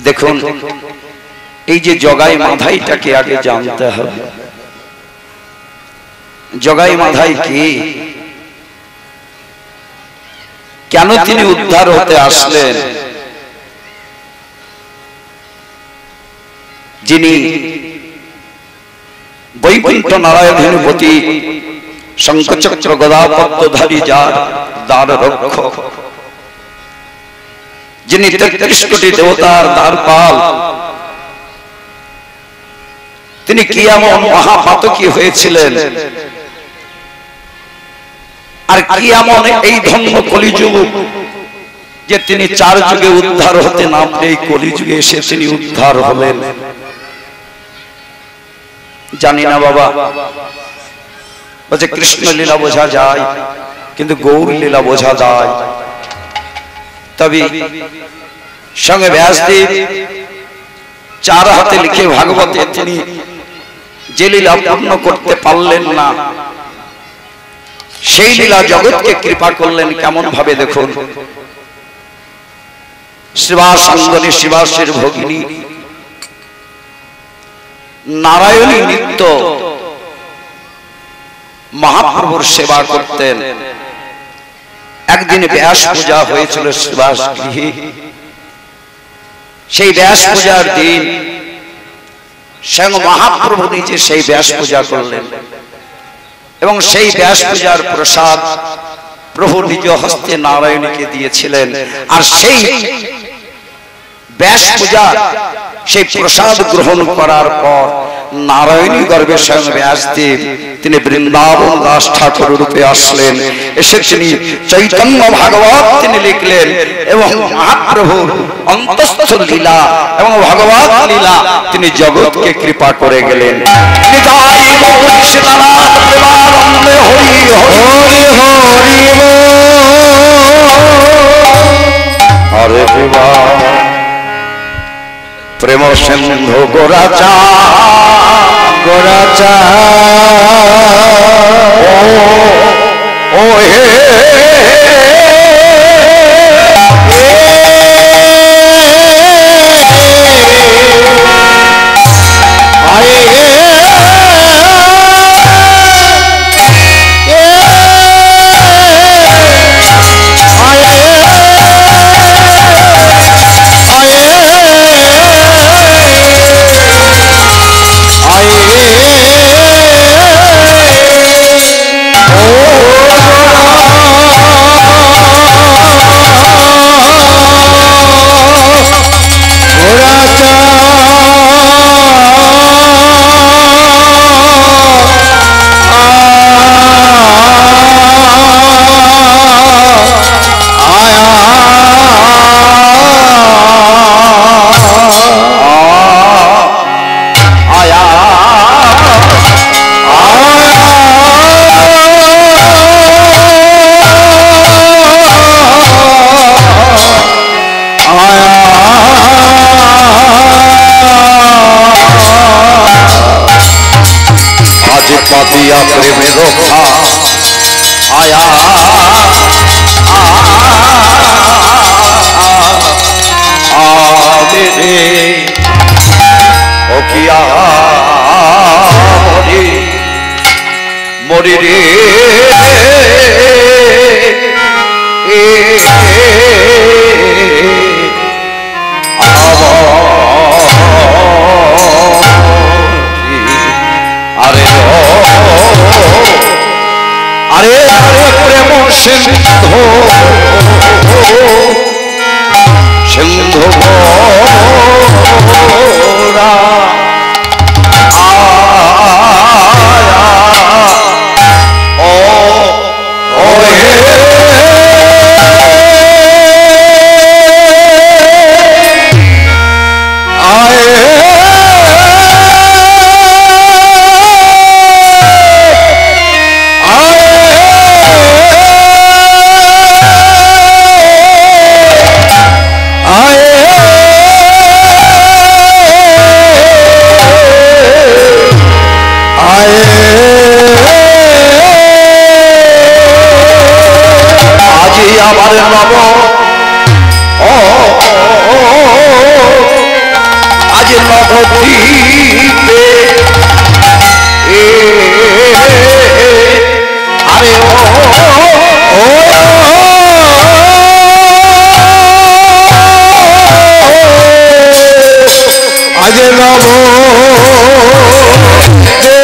দেখুন এই যে জগাই মাধাইটাকে আগে জানতে হবে। জগাই মাধাই কি, কেন তিনি উদ্ধার হতে আসলেন? যিনি বৈকুণ্ঠ নারায়ণ হেনুপতি শঙ্খচক্র গদা পদ্মধারী যার দ্বার রক্ষক, যিনি ৩৩ কোটি দেবতার দ্বারপাল, তিনি কি এমন মহাপাতকী হয়েছিলেন আর কি এমন এই ধন্য কলিযুগ যে তিনি ৪ যুগে উদ্ধার হতে না পেরে এই কলিযুগে এসে তিনি উদ্ধার হলেন? জানি না বাবা। বলছে কৃষ্ণ লীলা বোঝা যায় কিন্তু গৌর লীলা বোঝা যায়। তবে সঙ্গে ব্যাসদেব ৪ হাতে লিখে ভাগবতে তিনি যে লীলা পূর্ণ করতে পারলেন না, সেই লীলা জগৎকে কৃপা করলেন কেমন ভাবে দেখুন। শিবাসঙ্গনী শিবাসের ভগিনী নারায়ণী নিত্য মহাপ্রভুর সেবা করতেন। একদিন ব্যাস পূজা হয়েছিল শিবাস গৃহে। সেই ব্যাস পূজার দিন স্বয়ং মহাপ্রভু নিজে সেই ব্যাস পূজা করলেন এবং সেই ব্যাস পূজার প্রসাদ প্রভু নিজ হস্তে নারায়ণীকে দিয়েছিলেন। আর সেই ব্যাস পূজা সেই প্রসাদ গ্রহণ করার পর নারায়ণী গর্ভে স্বয়ং ব্যাসদেব তিনি বৃন্দাবন দাস ঠাকুর রূপে আসলেন। এসে তিনি চৈতন্য ভাগবত তিনি লিখলেন এবং মহাপ্রভুর অন্তস্থ লীলা এবং ভগবত লীলা তিনি জগৎকে কৃপা করে গেলেন। হরে বিভা প্রেম সিন্ধু গোরাচা গোরাচা ও হে প্রেমের রক্ষা আয়া ও কিয়া মরি রে আরে আরে আরে প্রেম সিন্ধু সিন্ধু গোরা ও ও হে নবদ্বীপে আরে ও আজ নব নবদ্বীপে কে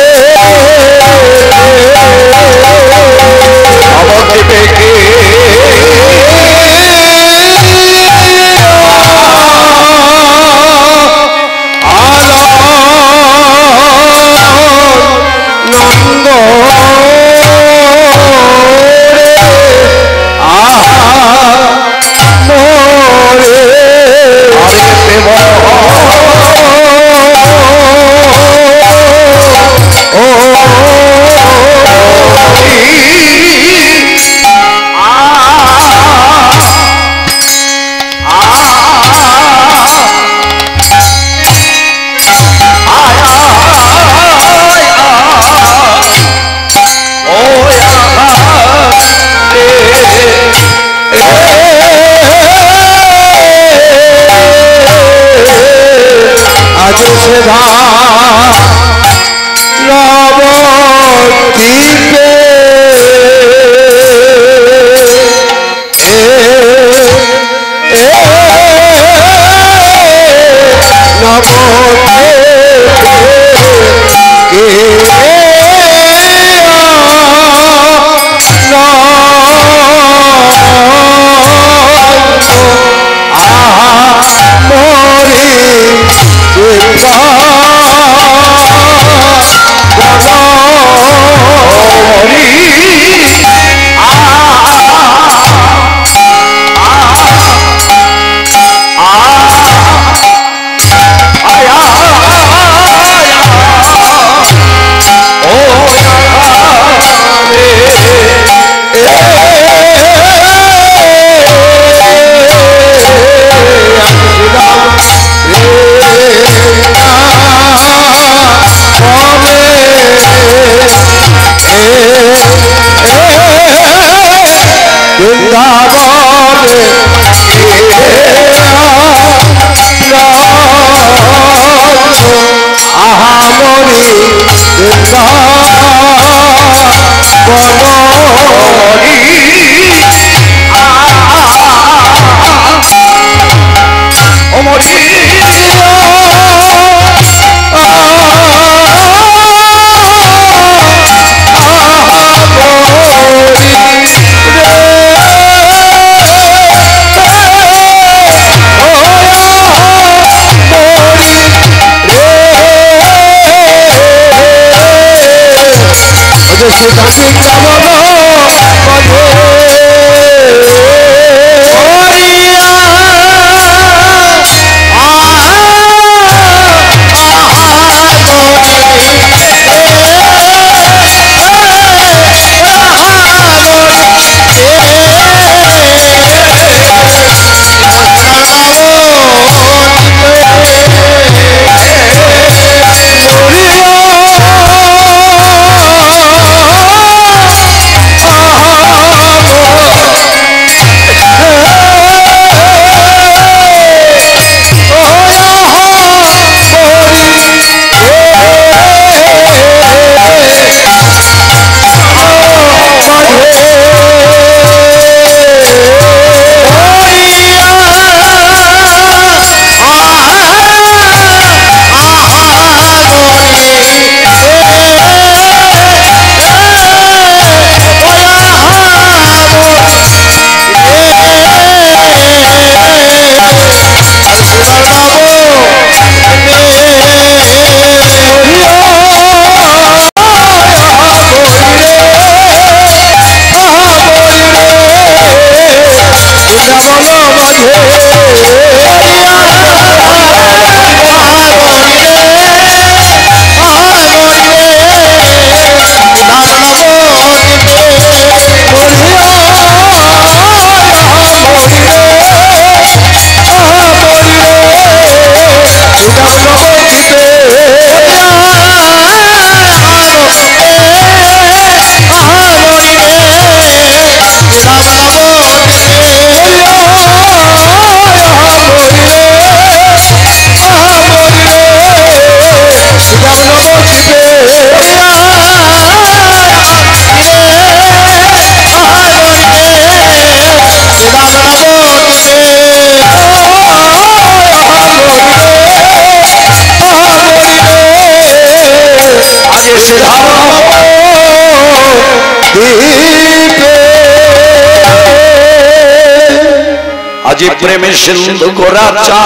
প্রেমে সিন্ধু গোরা চা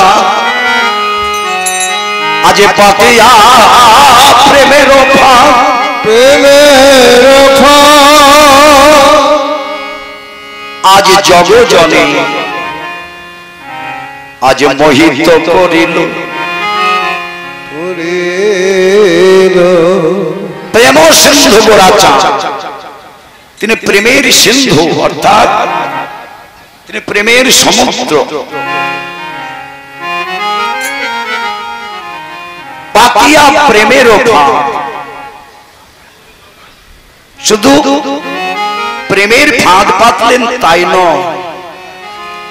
আজ পাতিয়া প্রেমের আজ জগজনে আজ মোহিত করিল প্রেম সিন্ধু গোরা চা তিনি প্রেমের সিন্ধু অর্থাৎ তিনি প্রেমের সমুদ্র পাতিয়া প্রেমের শুধু প্রেমের ফাঁদ পাতলেন তাই নয়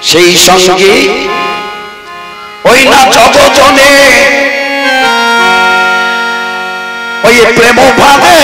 সেই সঙ্গে ওই না জগজনে ওই প্রেম ফাঁদে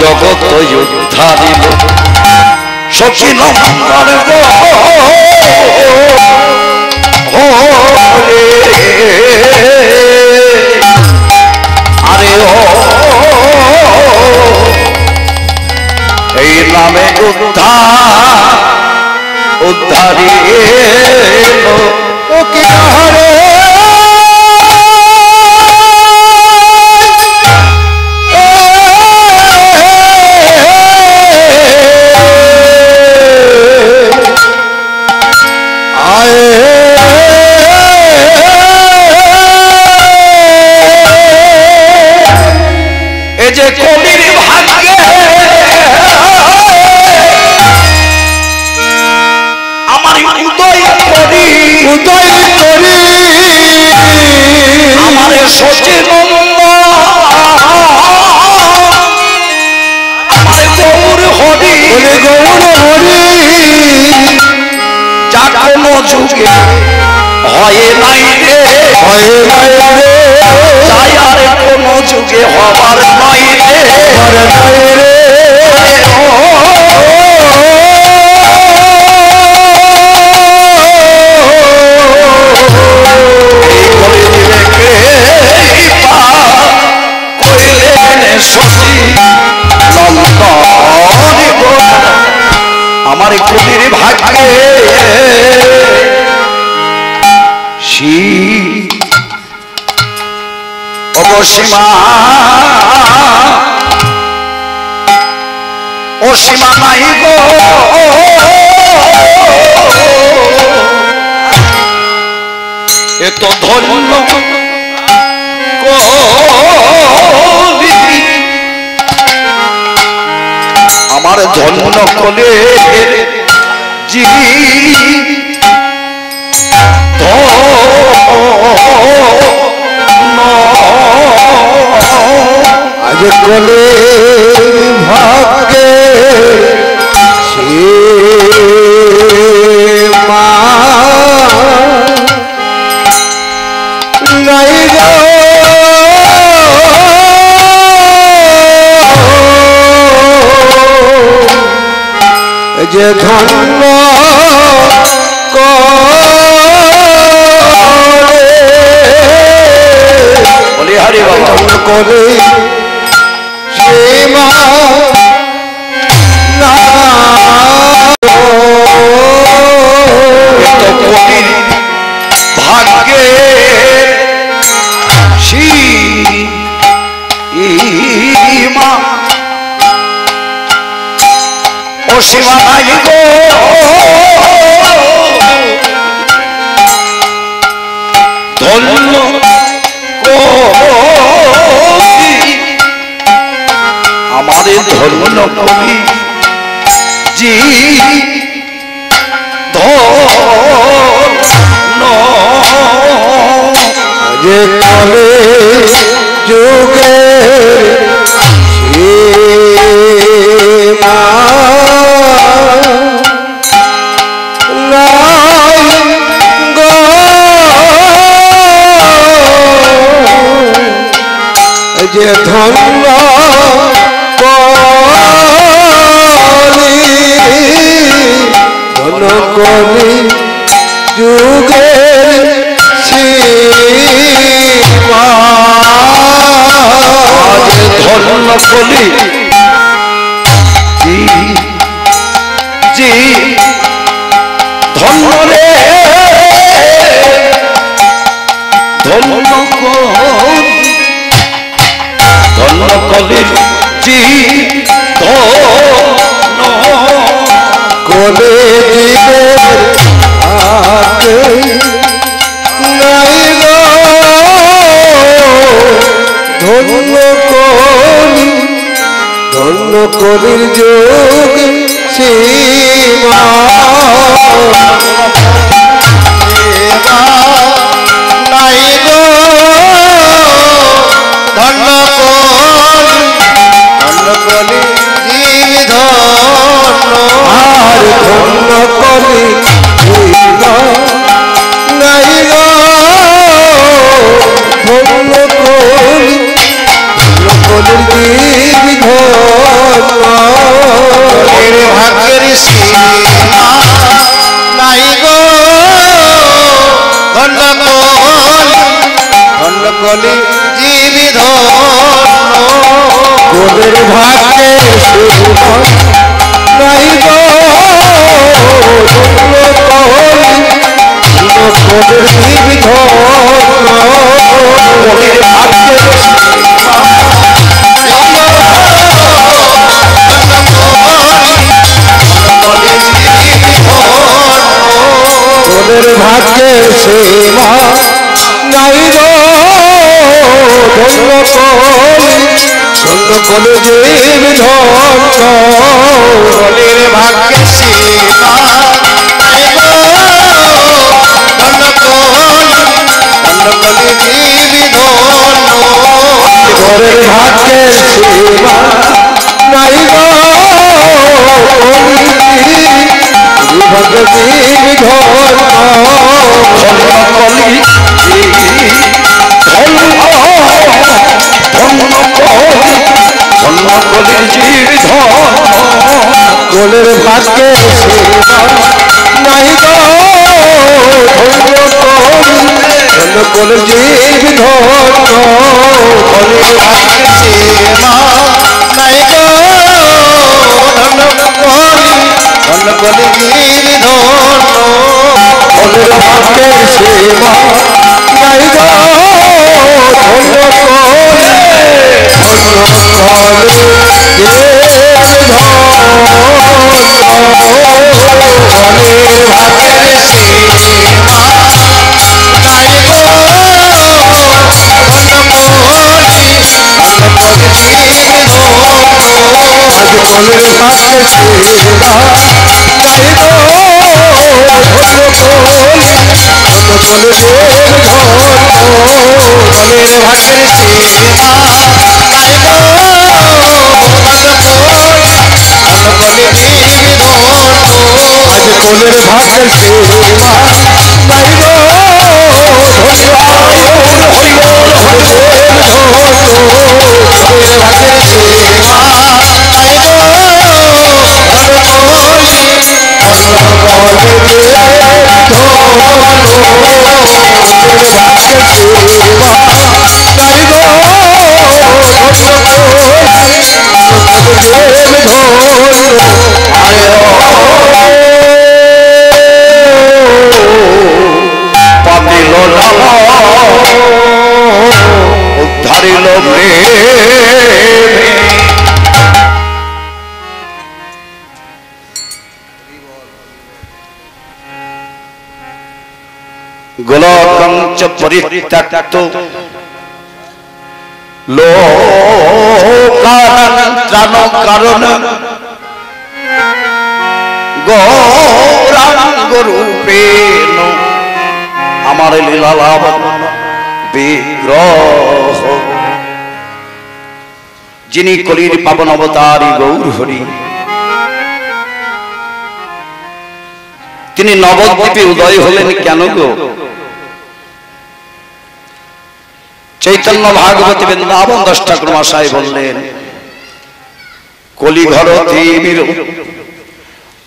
জগৎ উদ্ধারিল সখী নন্দন আরে এই নামে উদ্ধারিল যুগে হয় নাই রে তাই আর কোন যুগে হবার নাই রে আমার কুটির ভাগ্যে অসীমা অসীমা নাই গো এত ধন্য আমার ধন্য কলে জি আজ কলে ভাগ্যে মা নাই গো যে ধন্য বলি হরি বাবা করে সে মা ভাগ্যে সীমা অসীমা নাই গো ধন্য কবি জি ধন্য যে কলে যুগে যে ধন্য ধন্য কলি যুগের সীমা ধন্য কলি জি ধন্য রে ধন্য ধন্য কলির জি ধন্য কোলে জীবের হাতে নাই গো ধন্য কলি ধন্য কলির যোগ সীমা নাই গো ধন্য কলি জীব ধন্য আর ধন্য কলি নাই গো ধন্য কলি জীব ধন্য ভাগ্যের সীমা নাই গো ধন্য কলি জীব ধন্য গোদের ভাগ্যে সীমা নাই গো ধন্য কলি গোদের জীব ধন্য গোদের ভাগ্যে তোদের ভাগ্যের সীমা নাই গো ধন্য কলি জীব ধন্য কলির ভাগ্যের সীমা নাই গো ধন্য কলি জীব ধন্য তোদের ভাগ্যের সীমা নাই গো ভগবীর ধন্য কলি ধন্য কলির জীব ধন্য কোলের ভাগ্যে নাই গো ধন্য কোলের জীব ধন্য কোলের ভাগ্যে সীমা নাই গো ধন্য কোলের জীব ধন্য কোলের ভাগ্যে সীমা নাই গো ধন্য কোলের ভাগ্যের সীমা নাই গো উদ্ধারিল গোলকঞ্চ পরিত্যক্ত লোকানন্ত ত্রাণ কারণ গৌরাঙ্গ রূপেণ আমার লীলা লাভ বিগ্রহ। যিনি কলির পাবন অবতারী গৌর হরি, তিনি নবদ্বীপে উদয় হলেন কেন গো? চৈতন্য ভাগবতী বৃন্দাবন দাস ঠাকুর মশাই বললেন, কলিঘর দেবীর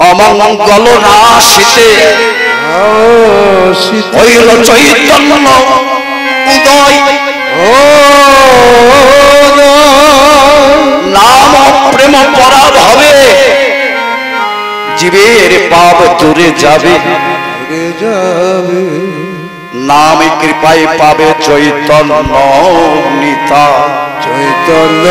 অমঙ্গল নাশিতে হইল চৈতন্য উদয়, নাম প্রেম পরাভবে জীবের পাপ দূরে যাবে, নাম কৃপায় পাবে চৈতন্য নিতা। চৈতন্য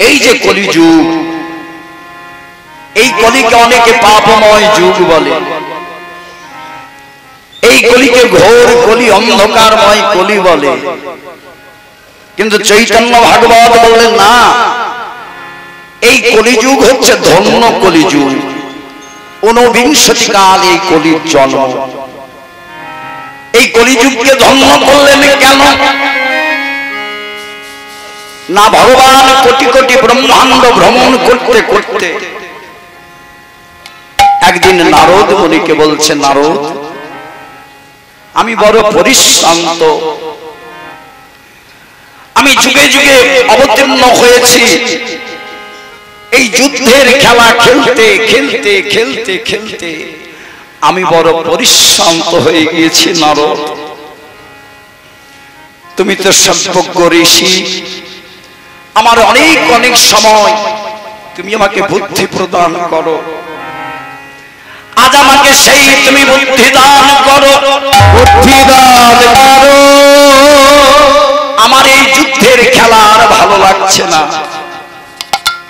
এই যে কলিযুগ, এই কলিকে অনেকে পাপময় যুগ বলে, এই কলিকে ঘোর কলি, অন্ধকারময় কলি বলে। কিন্তু চৈতন্য ভাগবত বললেন না, এই কলিযুগ হচ্ছে ধন্য কলিযুগ। ঊনবিংশতি কাল এই কলির জন্ম। এই কলিযুগকে ধন্য করলেন কেন? না ভগবান কোটি কোটি ব্রহ্মাণ্ড ভ্রমণ করতে করতে একদিন নারদ মুনিকে বলছে, নারদ আমি বড় পরিশ্রান্ত, আমি যুগে যুগে অবতীর্ণ হয়েছি, এই যুদ্ধের খেলা খেলতে খেলতে খেলতে খেলতে আমি বড় পরিশ্রান্ত হয়ে গিয়েছি। নারদ তুমি তো সর্বজ্ঞ ঋষি, আমার অনেক অনেক সময় তুমি আমাকে বুদ্ধি প্রদান করো, আজ আমাকে সেই তুমি বুদ্ধি দান করো, বুদ্ধি দান করো। আমার এই যুদ্ধের খেলা আর ভালো লাগছে না,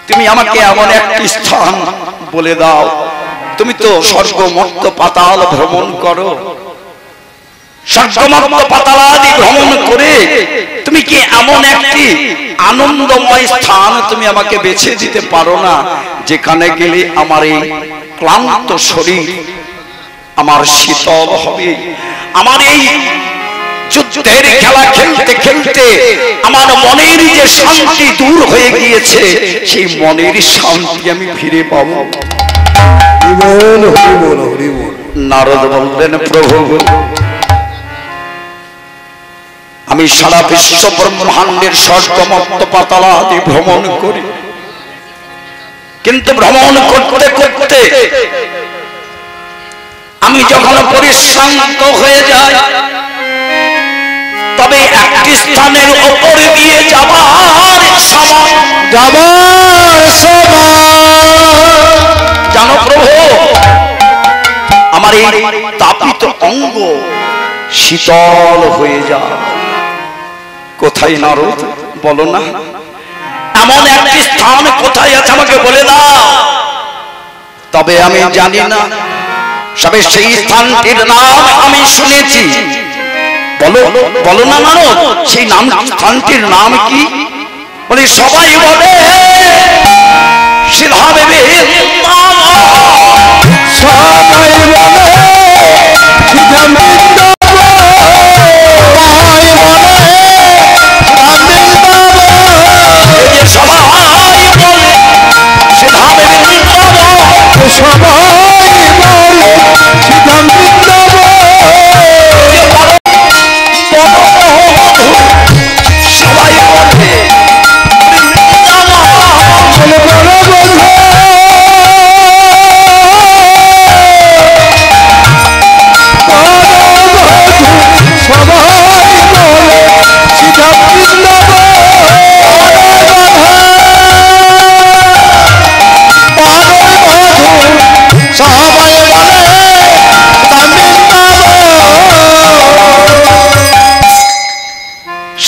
তুমি আমাকে এমন একটি স্থান বলে দাও। তুমি তো স্বর্গ মর্ত পাতাল ভ্রমণ করো, স্বর্গ মর্ত পাতাল আদি ভ্রমণ করে তুমি কি এমন একটি আনন্দময় স্থান তুমি আমাকে বেছে দিতে পারো না, যেখানে গেলে আমার এই ক্লান্ত শরীর আমার শীতল হবে, আমার এই যুদ্ধের খেলা খেলতে খেলতে আমার মনের যে শান্তি দূর হয়ে গিয়েছে, সেই মনের শান্তি আমি ফিরে পাবো। নারদ বললেন, প্রভু আমি সারা বিশ্ব ব্রহ্মাণ্ডের স্বর্গ মর্ত পাতাল আদি ভ্রমণ করি, কিন্তু ভ্রমণ করতে করতে আমি যখন পরিশ্রান্ত হয়ে যাই, তবে একটি স্থানের উপরে দিয়ে যাবার সময় জানো প্রভু, আমার এই তাপিত অঙ্গ শীতল হয়ে যায়। কোথায় নারদ বলো না, এমন একটি স্থান কোথায় আছে আমাকে বলে দাও। তবে আমি জানি না, সবে সেই স্থানটির নাম আমি শুনেছি। বলো বলো না নারদ, সেই নাম স্থানটির নাম কি? বলে সবাই বলে সিধা বেবি, সবাই বলে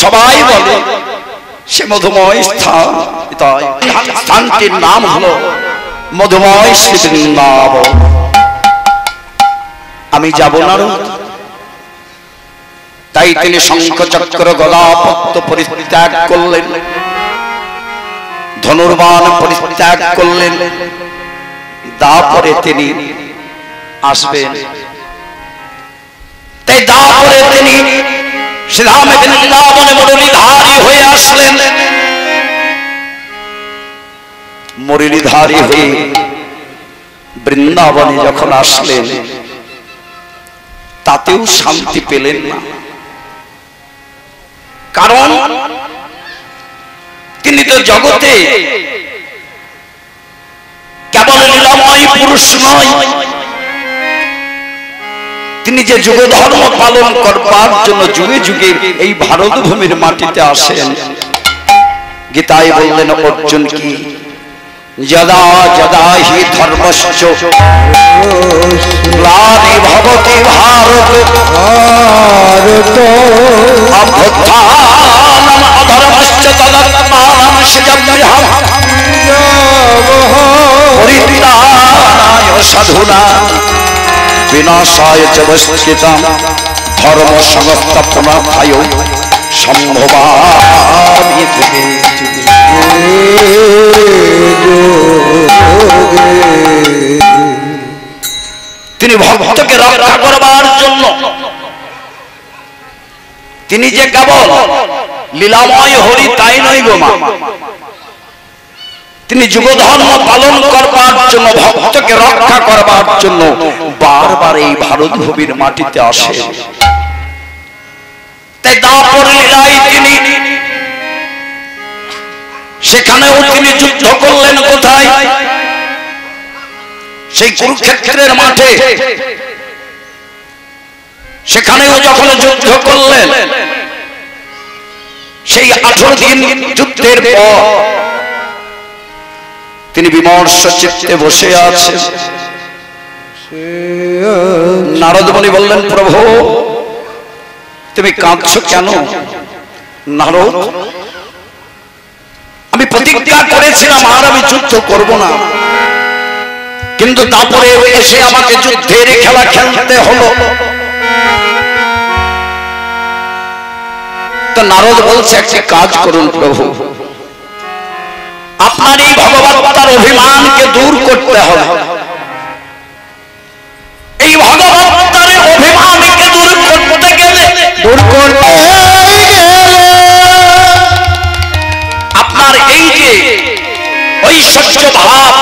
সবাই বলে সে মধুময় স্থান, তাই স্থানটির নাম হলো মধুময় শ্রী বৃন্দাবন। আমি যাব না, তাই তাই তিনি শঙ্খ চক্র গদা পদ্ম পরিত্যাগ করলেন, ধনুর্বাণ পরিত্যাগ করলেন। তারপরে তিনি আসবেন, তাই তারপরে তিনি শ্রীধামে বৃন্দাবনে মুরলীধারী হয়ে আসলেন। মুরলীধারী হয়ে বৃন্দাবনে যখন আসলেন, তাতেও শান্তি পেলেন না। কারণ তিনি তো জগতে কেবল লীলাময় পুরুষ নয়, তিনি যে যুগ ধর্ম পালন করবার জন্য যুগে যুগে এই ভারত ভূমির মাটিতে আসেন। গীতায় বললেন অর্জুন কি, যদা যদা হি ধর্মস্য গ্লানির্ভবতি ভারত অভ্যুত্থানম অধর্মস্য তদাত্মানম সৃজম্যহম পরিত্রাণায় সাধুনাং বিনাশায় চ বস্তুতং ধর্ম সংস্থাপনায় সম্ভবামি যুগে যুগে। তিনি ভক্তকে রক্ষা করবার জন্য তিনি যে কেবল লীলাময় হরি তাই নয় গো মা, তিনি যুগ ধর্ম পালন করবার জন্য, ভক্তকে রক্ষা করবার জন্য বারবার এই ভারত ভূমির মাটিতে আসেন। তাই দাপর লীলায় তিনি সেখানেও তিনি যুদ্ধ করলেন। কোথায়? সেই কুরুক্ষেত্রের মাঠে। সেখানেও যখন যুদ্ধ করলেন, সেই 18 দিন যুদ্ধের পর তিনি বিমর্ষ চিত্তে বসে আছেন। নারদ মুনি বললেন, প্রভু তুমি কাঁদছো কেন? নারদ, আমি প্রতিজ্ঞা করেছিলাম আর আমি যুদ্ধ করব না, কিন্তু তারপরে এসে আমাকে যুদ্ধের খেলা খেলতে হলো। তো নারদ বলছে, একটা কাজ করুন প্রভু, আপনার এই ভগবত্তার অভিমানকে দূর করতে হবে। এই ভগবত্তার অভিমানকে দূর করতে গেলে আপনার এই যে ঐশ্বর্য ভাব,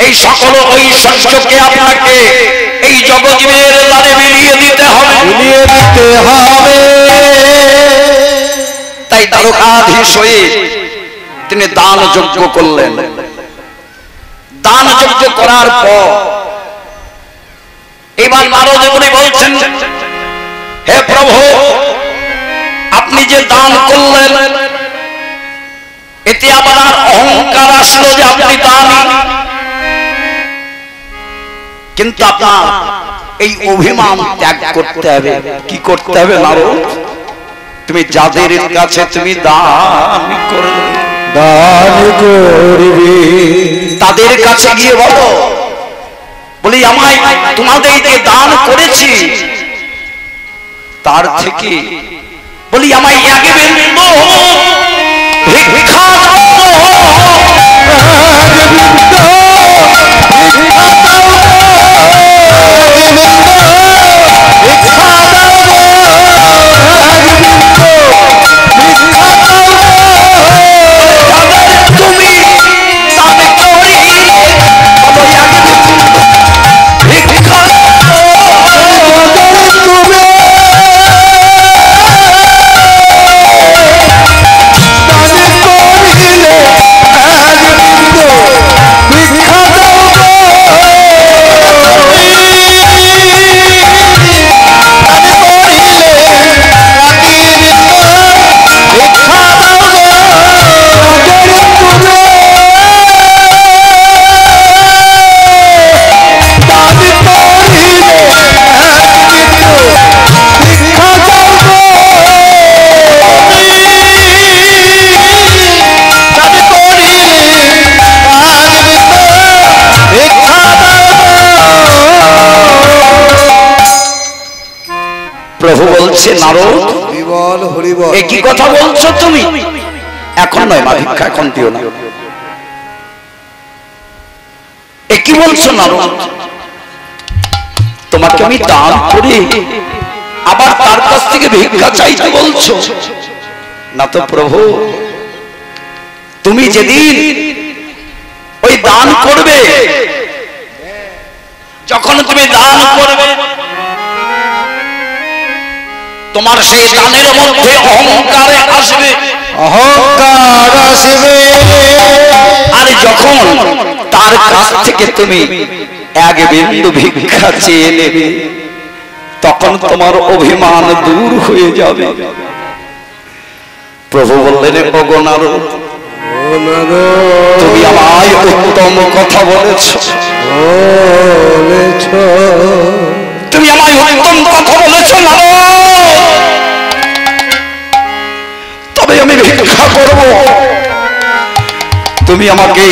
এই সকল ঐশ্বর্যকে আপনাকে এই জগজীবের দ্বারে মিলিয়ে দিতে হবে। তাই দ্বারকাধীশ হয়ে তিনি দান যজ্ঞ করলেন। দান যজ্ঞ করার পর এবার নারদ মুনি বলছেন, হে প্রভু, আপনি যে দান করলেন এতে আপনার অহংকার আসলো যে আপনি দানি, কিন্তু আপনার এই অভিমান ত্যাগ করতে হবে। কি করতে হবে নারদ? তুমি যাদের কাছে তুমি দান করবে, তাদের কাছে গিয়ে বলো, বলি আমায় তোমাদের যে দান করেছি তার থেকে বলি আমায় এক বিন্দু ভিক্ষা দাও। প্রভু বলছে নারদ, হরিবল হরিবল, এ কি কথা বলছো তুমি? এখন নয় মা, ভিক্ষা এখন দিও না। এ কি বলছো নারদ? তোমাকে আমি দান করে আবার তার কাছ থেকে ভিক্ষা চাইতে বলছো? না তো প্রভু, তুমি যেদিন ওই দান করবে, যখন তুমি দান করবে, তোমার সেই দানের মধ্যে অহংকার আসবে, অহংকার আসবে। আর যখন তার কাছ থেকে তুমি এক বিন্দু ভিক্ষা চেয়ে নেবে, তখন তোমার অভিমান দূর হয়ে যাবে। প্রভু বললেন, ওগো নারদ, তুমি আমায় উত্তম কথা বলেছ, তুমি আমায় উত্তম কথা বলেছ নারদ। তবে আমি ভিক্ষা করব, তুমি আমাকে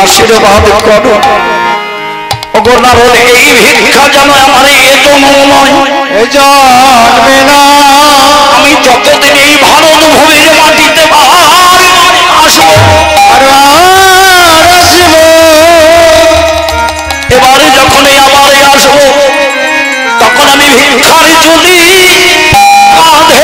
আশীর্বাদ করো। ওগো নারদ, এই ভিক্ষা যেন আমার এ জন্ম নয়, এ জন্মে না। আমি যতদিন এই ভারত ভূমির মাটিতে আসবো, এবারে যখন আবার আসবো, তখন আমি ভিক্ষার যদি কাঁধে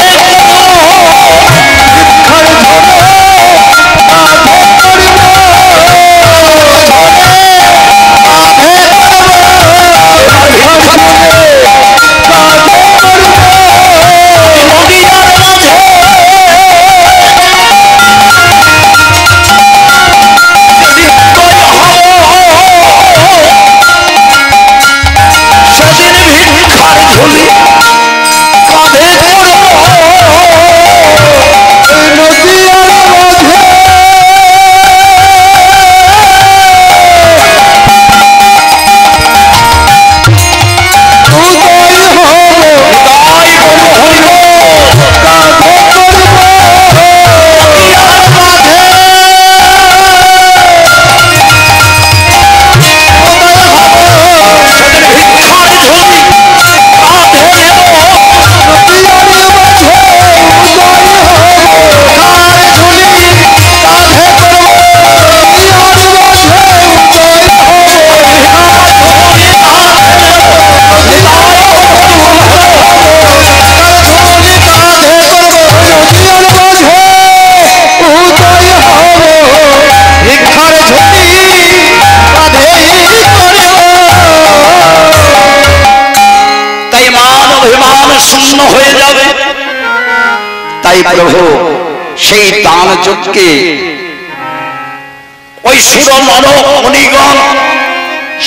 শূন্য হয়ে যাবে। তাই প্রভু সেই দান যজ্ঞে ওই সুর নর মণিগণ,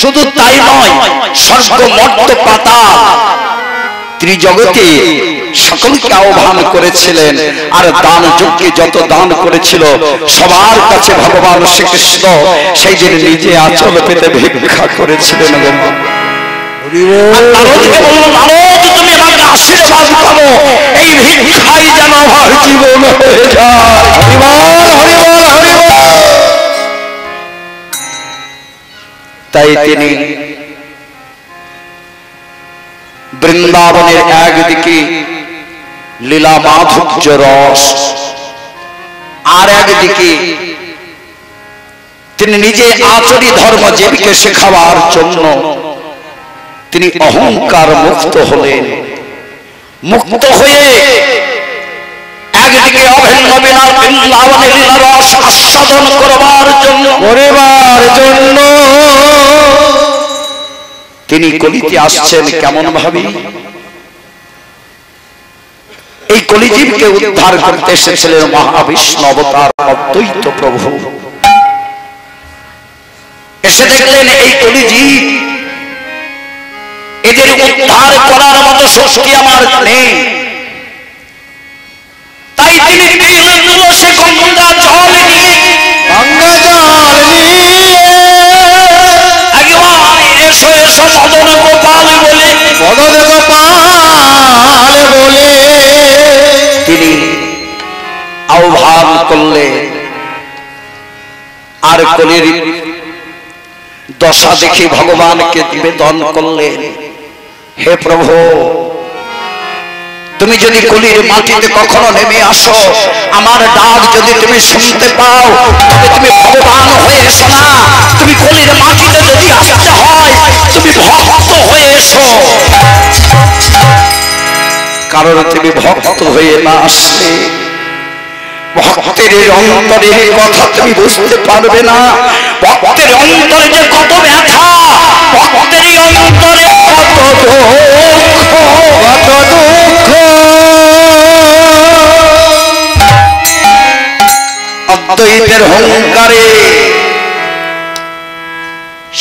শুধু তাই নয়, স্বর্গ মর্ত পাতাল ত্রিজগতে সকলকে আহ্বান করেছিলেন। আর দান যজ্ঞে যত দান করেছিল, সবার কাছে ভগবান শ্রীকৃষ্ণ সেই দিন নিজে আঁচল পেতে ভিক্ষা করেছিলেন। তুমি আমাকে আশীর্বাদ করো, এই ভিক্ষাই যেন আমার জীবন হয়ে যায়। তাই তিনি বৃন্দাবনের একদিকে লীলা মাধুর্য রস, আর একদিকে তিনি নিজে আচরি ধর্ম জীবকে শেখাবার জন্য তিনি অহংকার মুক্ত হলেন। মুক্ত হয়ে একদিকে অভিন্ন বৃন্দাবনের লীলা রস আস্বাদন করবার জন্য তিনি কলিতে আসছেন। কেমন ভাবে? এই কলিজীবকে উদ্ধার করতে এসেছিলেন মহাবিষ্ণু অবতার অদ্বৈত প্রভু। এসে দেখলেন এই কলিজীব, এদের উদ্ধার করার মতো শক্তি আমার নেই। তাই তিনি তুলসী গঙ্গা জল নিয়ে এসো এসো মদন গোপাল বলে তিনি আহ্বান করলেন। আর কলির দশা দেখে ভগবানকে নিবেদন করলেন, হে প্রভু, তুমি যদি কলির মাটিতে কখনো নেমে আসো, আমার ডাক যদি তুমি শুনতে পাও, তবে তুমি ভগবান হয়ে এসো না, তুমি কলির মাটিতে যদি আসতে হয় তুমি ভক্ত হয়ে এসো। কারণ তুমি ভক্ত হয়ে না আসলে ভক্তের অন্তরের কথা তুমি বুঝতে পারবে না। ভক্তের অন্তরে যে কত ব্যথা, ভক্তের অন্তরে কত দুঃখ, কত দুঃখ। অদ্বৈতের অহংকারে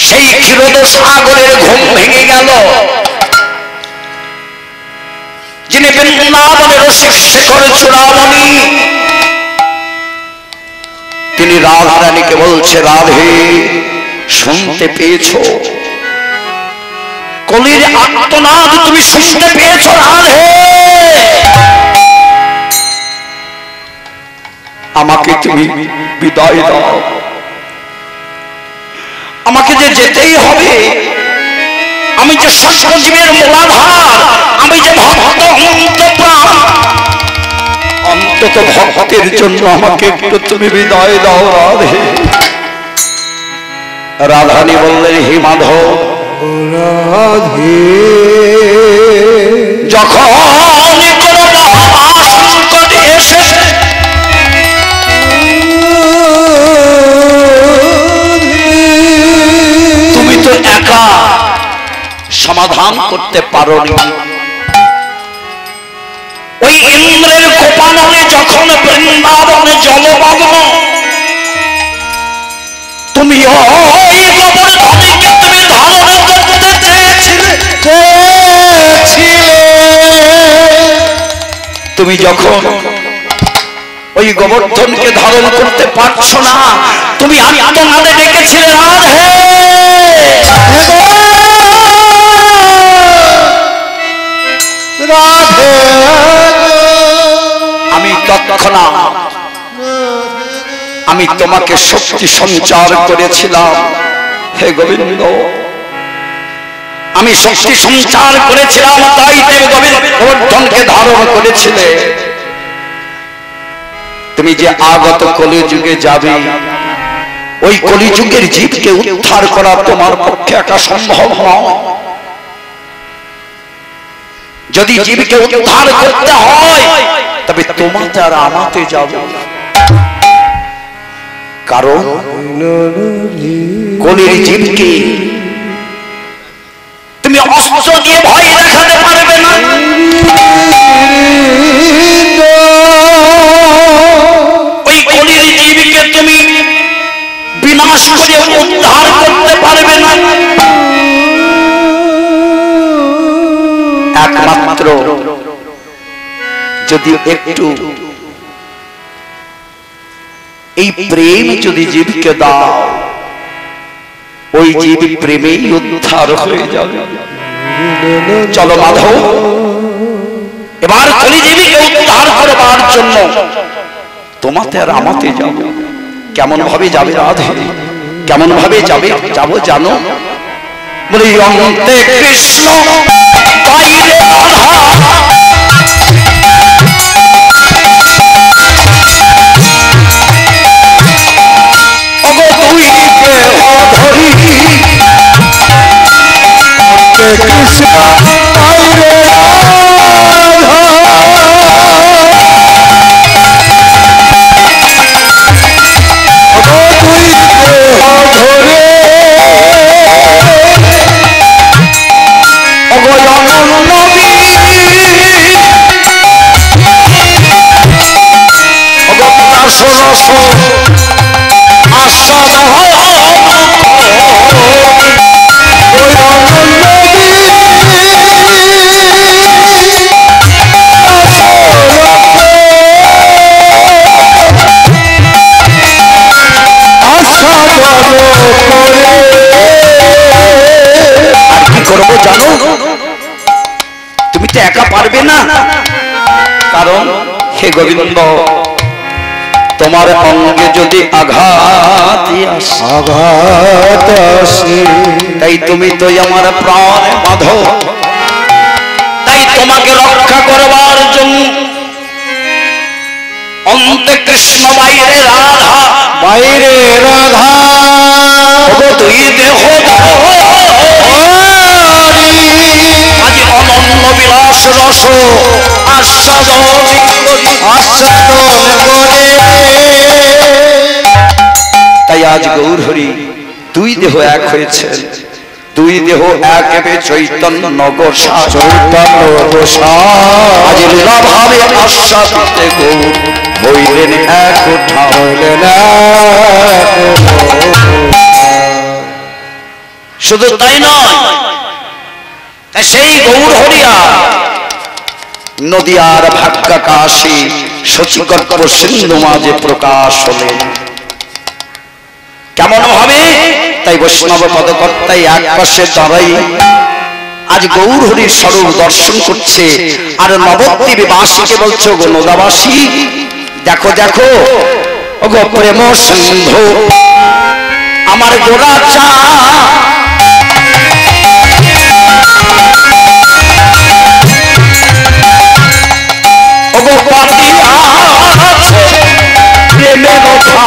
সেই ক্ষীরোদ সাগরের ঘুম ভেঙে গেল। যিনি বৃন্দাবনের রসিক শেখর চূড়ামণি, তিনি রাধা রানীকে বলছে, রাধে শুনতে পেয়েছো? কলির আর্তনাদ তুমি শুনতে পেয়েছো রাধে? আমাকে তুমি বিদায় দাও, আমাকে যে যেতেই হবে। আমি যে সর্বজীবের মূলাধার, আমি যে ভক্ত অন্তঃপ্রাণ, অন্তত ভক্তের জন্য আমাকে একটু তুমি বিদায় দাও রাধে। রাধানী বললেন, হে মাধব, রাধে যখন কোনো মহাসংকট এসে তুমি তো একা সমাধান করতে পারোনি। ওই ইন্দ্রের কোপানলে যখন বৃন্দাবনে জলমগ্ন, তুমি ওই গোবর্ধনকে তুমি ধারণ করতে চেয়েছিলে। তুমি যখন ওই গোবর্ধনকে ধারণ করতে পারছো না, তুমি আর্তনাদে ডেকেছিলে, রাধে রাধে। আমি তৎক্ষণাৎ আমি তোমাকে শক্তি সঞ্চার করেছিলাম। হে গোবিন্দ, আমি শক্তি সঞ্চার করেছিলাম, তাই তুমি গোবর্ধনকে ধারণ করেছিলে। তুমি যে আগত কলিযুগে যাবে, ওই কলিযুগের জীবকে উদ্ধার করা তোমার পক্ষে একা সম্ভব নয়। যদি জীবকে উদ্ধার করতে হয় তবে তোমাতে আর আমাতে যাবে। কারণ কলির জীবকে তুমি অস্ত্র দিয়ে ভয় দেখাতে পারবে না। ওই কলির জীবকে তুমি বিনাশ করে উদ্ধার করতে পারবে না। একমাত্র যদি একটু এই প্রেম যদি জীবকে দাও, ওই জীব প্রেমেই উদ্ধার হয়ে যাবে। চলো মাধব, এবার কলিজীবীকে উদ্ধার করবার জন্য তোমাতে আর আমাতে যাব। কেমন ভাবে যাবে রাধে? কেমন ভাবে যাবে? যাবো জানো? বলে অন্তে কৃষ্ণ বাইরে রাধা, কৃষ্ণ বাইরে পারবে না। কারণ হে গোবিন্দ, তোমার অঙ্গে যদি আঘাত আসে, তাই তুমি তো আমার প্রাণ বাঁধো, তাই তোমাকে রক্ষা করবার কৃষ্ণ বাইরে রাধা, বাইরে রাধা তুই দেহ আজ অনন্য বিলাস রস আস্বাদন করে। তাই আজ গৌর হরি দুই দেহ এক হয়েছে, দুই দেহ এক হবে চৈতন্য নগর আজ লীলা ভাবে আস্বাদিতে গৌর হইলেন এক হইলেন। শুধু তাই নয়, সেই গৌর হরিয়া নদিয়ার ভাগ্যাকাশী শচীকল্প সিন্ধু মাঝে প্রকাশ হলেন। কেমন ভাবে? তাই বৈষ্ণব পদকর্তাই এক পাশে দাঁড়াই আজ গৌর হরির স্বরূপ দর্শন করছে, আর নবদ্বীপে বাসীকে বলছো গো নদাবাসী, দেখো দেখো ওগো প্রেম সিন্ধু আমার গোরা চা, ওগো পাতিয়া আছে প্রেমের কথা,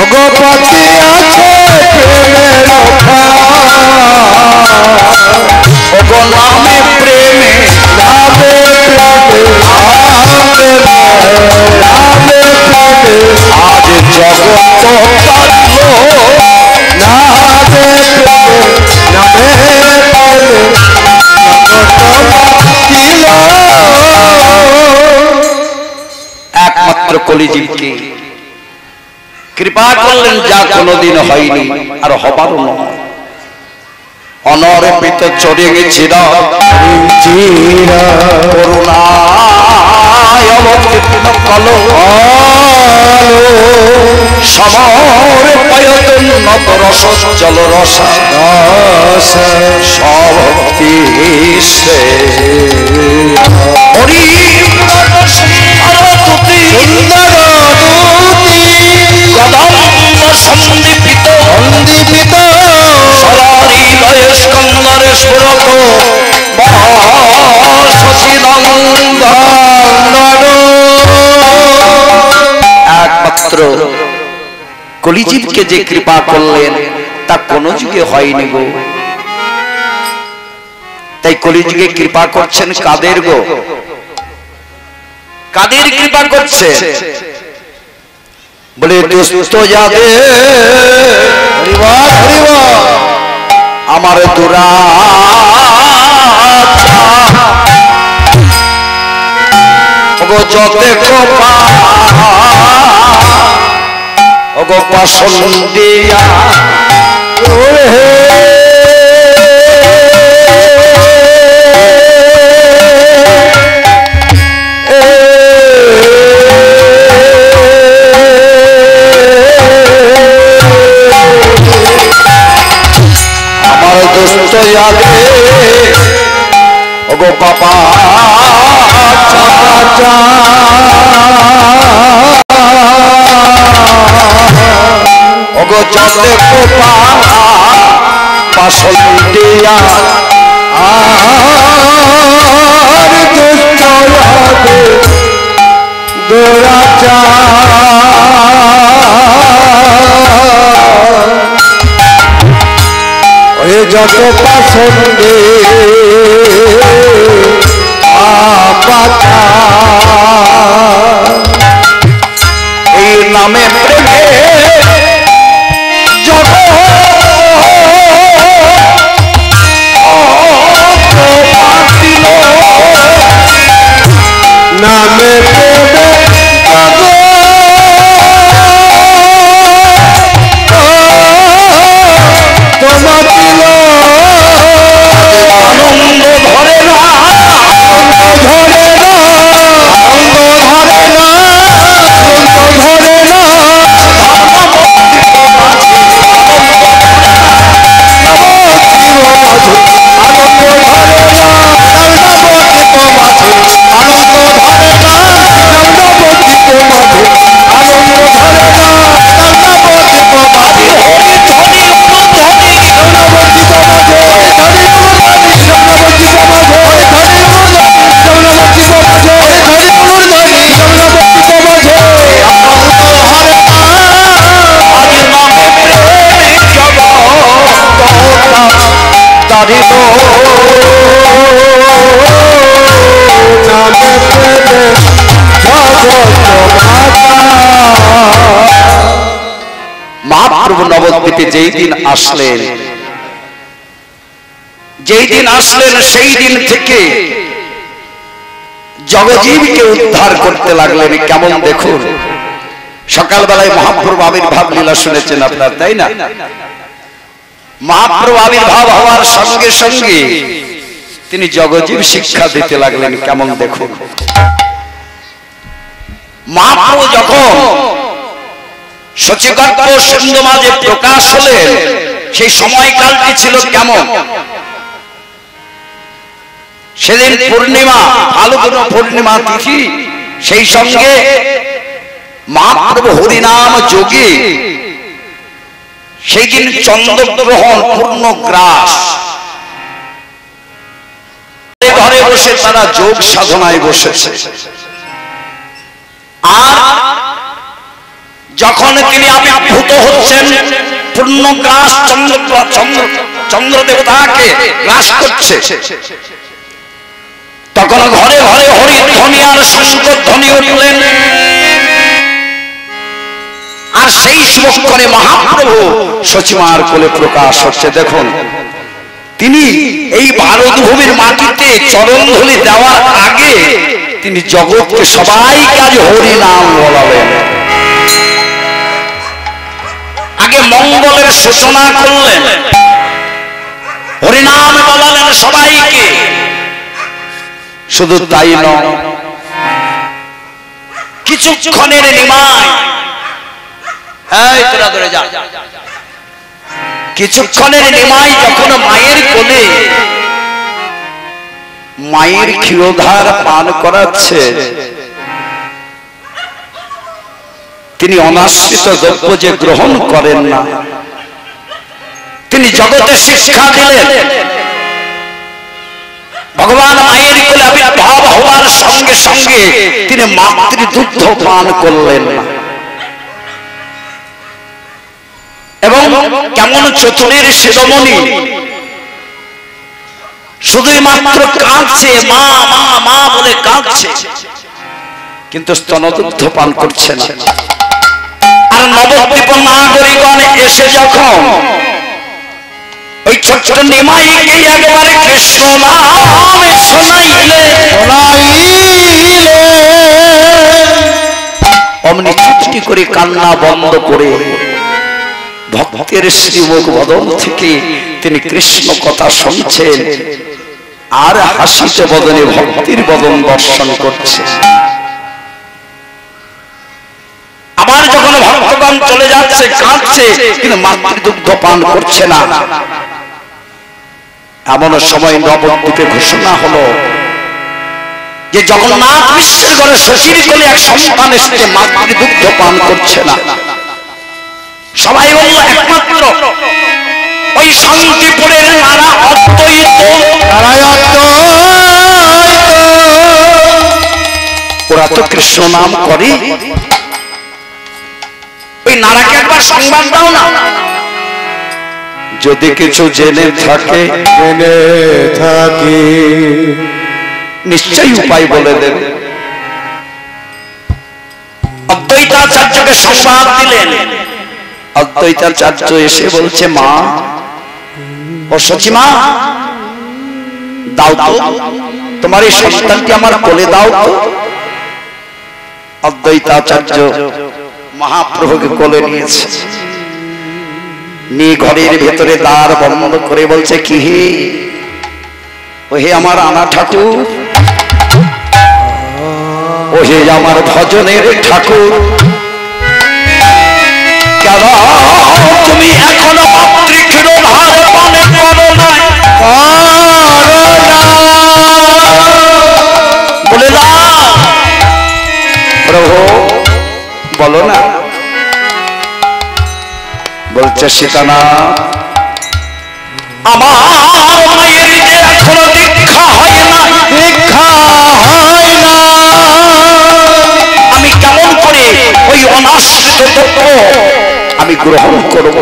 অগপতি আছে প্রেমের ওগো নামে প্রেমে নামে আজ জগৎ পারলো একমাত্র কলিজীবকে কৃপা করলেন যা কোনোদিন হয়নি আর হবারও নয়। অনর্পিত চড়ে গেছিল করুণায় অবতীর্ণ কলো সমরে পয়তন্নত রস জল রসা সভক্তি হরি সন্দীপিত সরারিলয় স্কন্দরে সুরত একমাত্র কলিজীবকে যে কৃপা করলেন তা কোন যুগে হয়নি গো। তাই কলিযুগে কৃপা করছেন কাদের গো? কাদের কৃপা করছে? বলে দুস্থ যাদের আমার দুরাচা ওগো যতে কৃপা ওগো পাশন দিয়া আমার দুষ্ট যাবে ওগো বাবা ওগো যতে কৃপা পাশন দিয়া আর দুষ্ট যাবে দুরাচা ওই যত পাশন্ডে আপাতা এই নামে প্রেমে জগৎ পাতিল নামে প্রেমে তোমার দিল আনন্দ ধরে না ধরে না আনন্দ ধরে না ধরে না আনন্দ ধরে না জগতে যেই দিন আসলেন সেই দিন থেকে জগজীবকে উদ্ধার করতে লাগলেন। কেমন দেখুন, সকালবেলায় মহাপ্রভু আবির্ভাব লীলা শুনেছেন আপনার, তাই না? মহাপ্রভু আবির্ভাব হওয়ার সঙ্গে সঙ্গে তিনি জগজীব শিক্ষা দিতে লাগলেন। কেমন দেখুন, মহাপ্রভু যখন সচিগর্ভ সিন্ধু মাঝে প্রকাশ হলেন, সেই সময়কালটি ছিল কেমন? সেদিন পূর্ণিমা, ফাল্গুন পূর্ণিমা তিথি, সেই সঙ্গে মহাপ্রভু হরিনাম যোগে সেই দিন চন্দ্রগ্রহণ পূর্ণ গ্রাস। ঘরে বসে তারা যোগ সাধনায় বসেছে। আর যখন তিনি আবির্ভূত হচ্ছেন, পূর্ণ গ্রাস চন্দ্র দেবতাকে গ্রাস করছে, তখন ঘরে ঘরে হরিধ্বনি আর শঙ্খধ্বনি উঠলেন। আর সেই শুভক্ষণে মহাপ্রভু সচিমার কোলে প্রকাশ হচ্ছে। দেখুন, তিনি এই ভারত ভূমির মাটিতে চরণধুলি দেওয়ার আগে তিনি জগৎকে সবাইকে আজ হরি নাম বলালেন। আগে মঙ্গলের সূচনা করলেন, হরিনাম বলালেন সবাইকে। শুধু তাই নয়, কিছুক্ষণের নিমায়, কিছুক্ষণের নিমায় যখন মায়ের কোলে মায়ের ক্ষীরধার পান করাচ্ছে, তিনি অনাশ্রিত দ্রব্য যে গ্রহণ করেন না, তিনি জগতে শিক্ষা দিলেন। ভগবান মায়ের কোলে আবির্ভাব হওয়ার সঙ্গে সঙ্গে তিনি মাতৃদুগ্ধ পান করলেন না। এবং কেমন চতুরের শিরোমণি, শুধুই মাত্র কাঁদছে, মা মা মা বলে কাঁদছে, কিন্তু স্তনদুগ্ধ পান করছে না। আর নবদ্বীপ নাগরিকগণ এসে যখন ওই ছোট্ট নিমাইকে একবারে কৃষ্ণ নামে শোনাইলে, অমনি চুপটি করে কান্না বন্ধ করে ভক্তের শ্রীমুখ বদন থেকে তিনি কৃষ্ণ কথা শুনছেন, আর হাসিতে বদনে ভক্তির বদন দর্শন করছে। আবার যখন ভক্তগণ চলে যাচ্ছে, কাঁদছে, কিন্তু মাতৃদুগ্ধ পান করছে না। এমন সময় নবদ্বীপে ঘোষণা হলো যে জগন্নাথ বিশ্বের ঘরে শশীর কোলে এক সন্তান এসেছে, মাতৃদুগ্ধ পান করছে না। সবাই বলল একমাত্র ওই শান্তিপুরের নারা অদ্বৈত, ওরা তো কৃষ্ণ নাম করে, ওই নারাকে একবার সংবাদ দাও না। যদি কিছু জেনে থাকে নিশ্চয়ই উপায় বলে দেবে। অদ্বৈতাচার্যকে সংবাদ দিলেন। অদ্বৈতাচার্য এসে বলছে, মা ও সচিমা, দাও তো তোমার এই সন্তানকে আমার কোলে দাও তো। অদ্বৈতাচার্য মহাপ্রভুকে কোলে নিয়েছে, নিয়ে ঘরের ভেতরে দ্বার বন্ধ করে বলছে, কি হে, ওহে আমার আনা ঠাকুর, ওহে আমার ভজনের ঠাকুর, কেন তুমি এখনো মাতৃক্ষীরধার পান করো নাই? বলে না প্রভু, বলো না। বলছে, সীতানা, আমার মায়ের যে এখনো দীক্ষা হয় না, আমি কেমন করে ওই অনাশ্রিত দ্রব্য আমি গ্রহণ করব?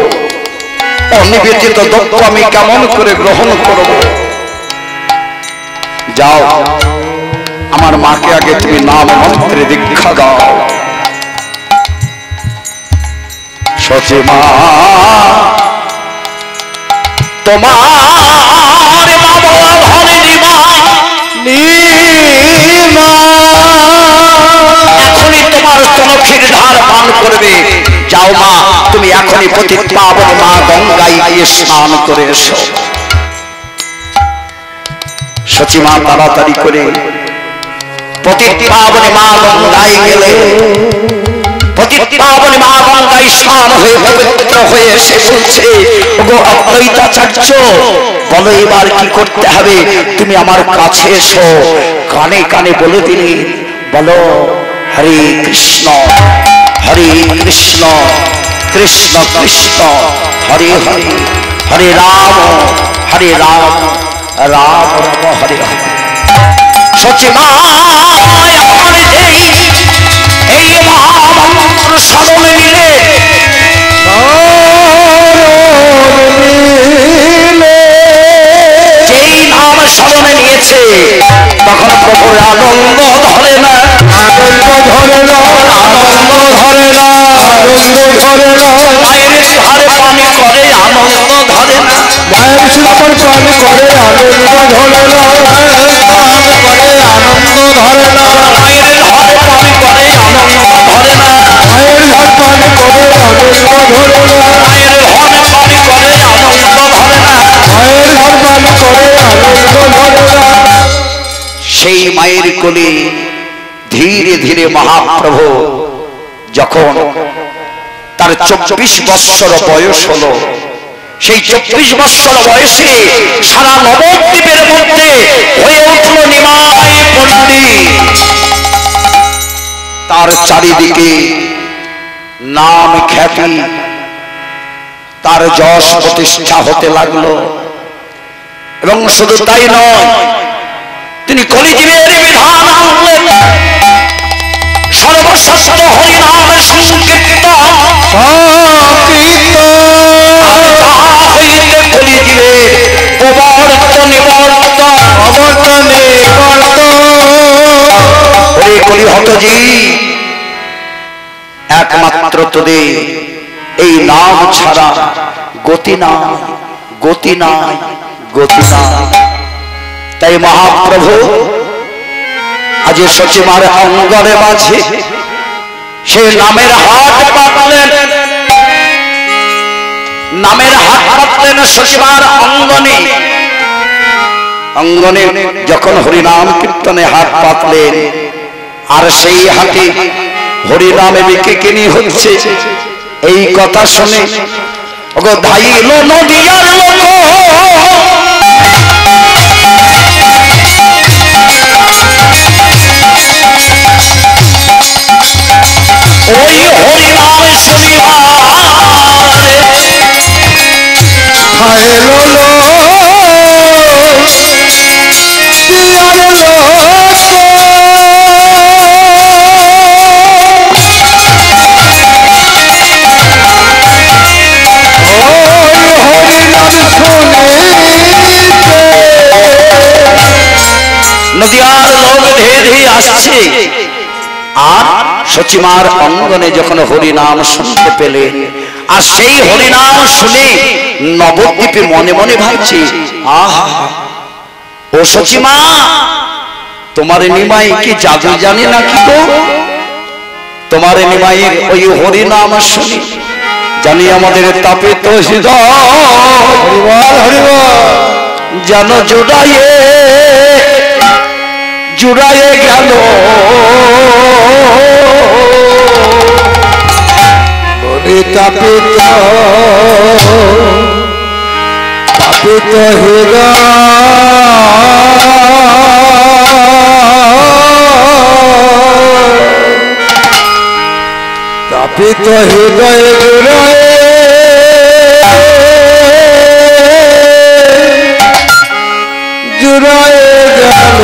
অনিবেদিত দ্রব্য আমি কেমন করে গ্রহণ করব? যাও, আমার মাকে আগে তুমি নাম মন্ত্রে দীক্ষা দাও। সচিমা তোমার মা বলা ধরেনি মা, এখনই তোমার স্তনক্ষীর ধার পান করবে। যাও মা, তুমি এখনই পতিত পাবন মা গঙ্গায় গিয়ে স্নান করে এসো। সচিমা তাড়াতাড়ি করে পতিত পাবনে মা গঙ্গায় গেলে, পতিত পাবনে মা গঙ্গায় স্নান হয়ে পবিত্র হয়ে এসে বলছে, ওগো অদ্বৈতাচার্য, বলো এবার কি করতে হবে? তুমি আমার কাছে এসো। কানে কানে বলে দিলে, বলো হরে কৃষ্ণ হরে কৃষ্ণ কৃষ্ণ কৃষ্ণ হরে হরে, হরে রাম রাম রাম হরে হরে। সচিমা এই মহামন্ত্র স্মরণ নিলে, যেই নাম স্মরণে নিয়েছে তখন প্রভুর আনন্দ ধরে না, আনন্দ ধরে না, আনন্দ ধরে না, আনন্দ ধরে না। মায়ের ধারে পানি করে আনন্দ ধরে না, মায়ের সুন্দর পানি করে আনন্দ ধরে না, করে আনন্দ ধরে না। মায়ের ধারে পানি করে আনন্দ ধরে না, মায়ের ধার পানি করে আনন্দ ধরে না, মায়ের ধারে পানি করে আনন্দ ধরে না, মায়ের ধার পানি করে আনন্দ ধরে না। সেই মায়ের কোলে ধীরে ধীরে মহাপ্রভু যখন তার 24 বৎসর বয়স হলো, সেই 24 বৎসর বয়সে সারা নবদ্বীপের মধ্যে হয়ে উঠল নিমাই পণ্ডিত। তার চারিদিকে নাম খ্যাতি, তার যশ প্রতিষ্ঠা হতে লাগলো। এবং শুধু তাই নয়, তিনি কলিযুগের বিধান আনলেন, সর্বশ্রেষ্ঠ হরিনামের সংকীর্তন হইতে কলিযুগের প্রবর্তন হরে কলিহতজি, একমাত্র তোদের এই নাম ছাড়া গতি নাই, গতি নাই, গতি নাই। তাই মহাপ্রভু আজ সচিমার অঙ্গনে মাঝে সে নামের হাট পাতলেন, নামের হাট পাতলেন সচিমার অঙ্গনে। অঙ্গনে যখন হরিনাম কীর্তনে হাট পাতলেন, আর সেই হাটে হরিনামে বিকিনি হচ্ছে, এই কথা শুনে ওগো ধাইল নদিয়ার লোক, ওই হরিনাম শুনিবার নদিয়ার লোক ধীরে ধীরে আসছে। আর সচিমার অঙ্গনে যখন হরিনাম শুনতে পেলে, আর সেই হরিনাম শুনে নবদ্বীপে মনে মনে ভাবছে, আহা ও সচিমা, তোমার নিমাই কি জাদু জানে নাকি গো? তোমার নিমাইয়ের ওই হরিনাম শুনি জানি আমাদের তাপিত হৃদয় যেন জুড়াইয়ে জুড়াইয়ে গেল। তাপিত তাপিত হৃদয় তাপিত হৃদয় জুড়ায় জুড়ায় গেল।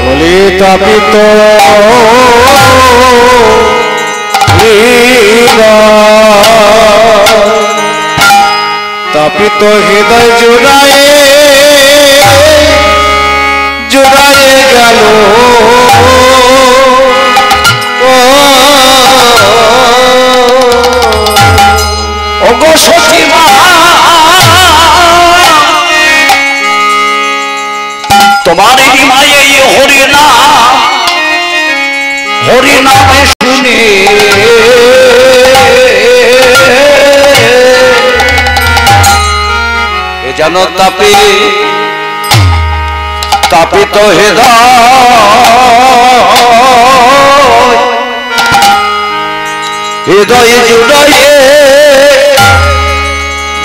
বলি তাপিত তাপিত হৃদয় জুড়ায় জুড়ায় গেল। নামে শুনে এ যেন তাপে তাপিত হৃদয়ে জুড়ায়ে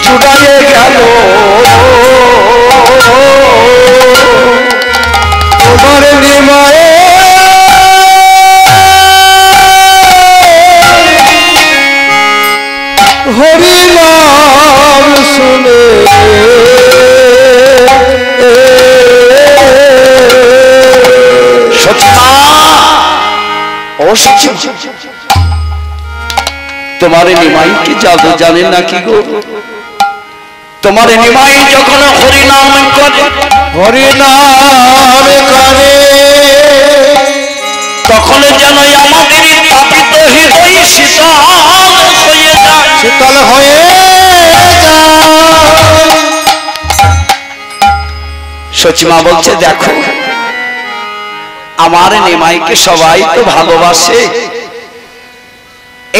জুড়ায়ে গেল তোমার নিমায়ে হরি নাম শুনে সচিমা ও সচিমা তোমার নিমাই কি জাদু জানে নাকি গো? তোমার নিমাই যখন হরিনাম করে তখন যেন আমাদের তাপিত হৃদয় শীতল হয়ে যায় সচিমা বলছে দেখো আমার নিমাইকে সবাই তো ভালোবাসে,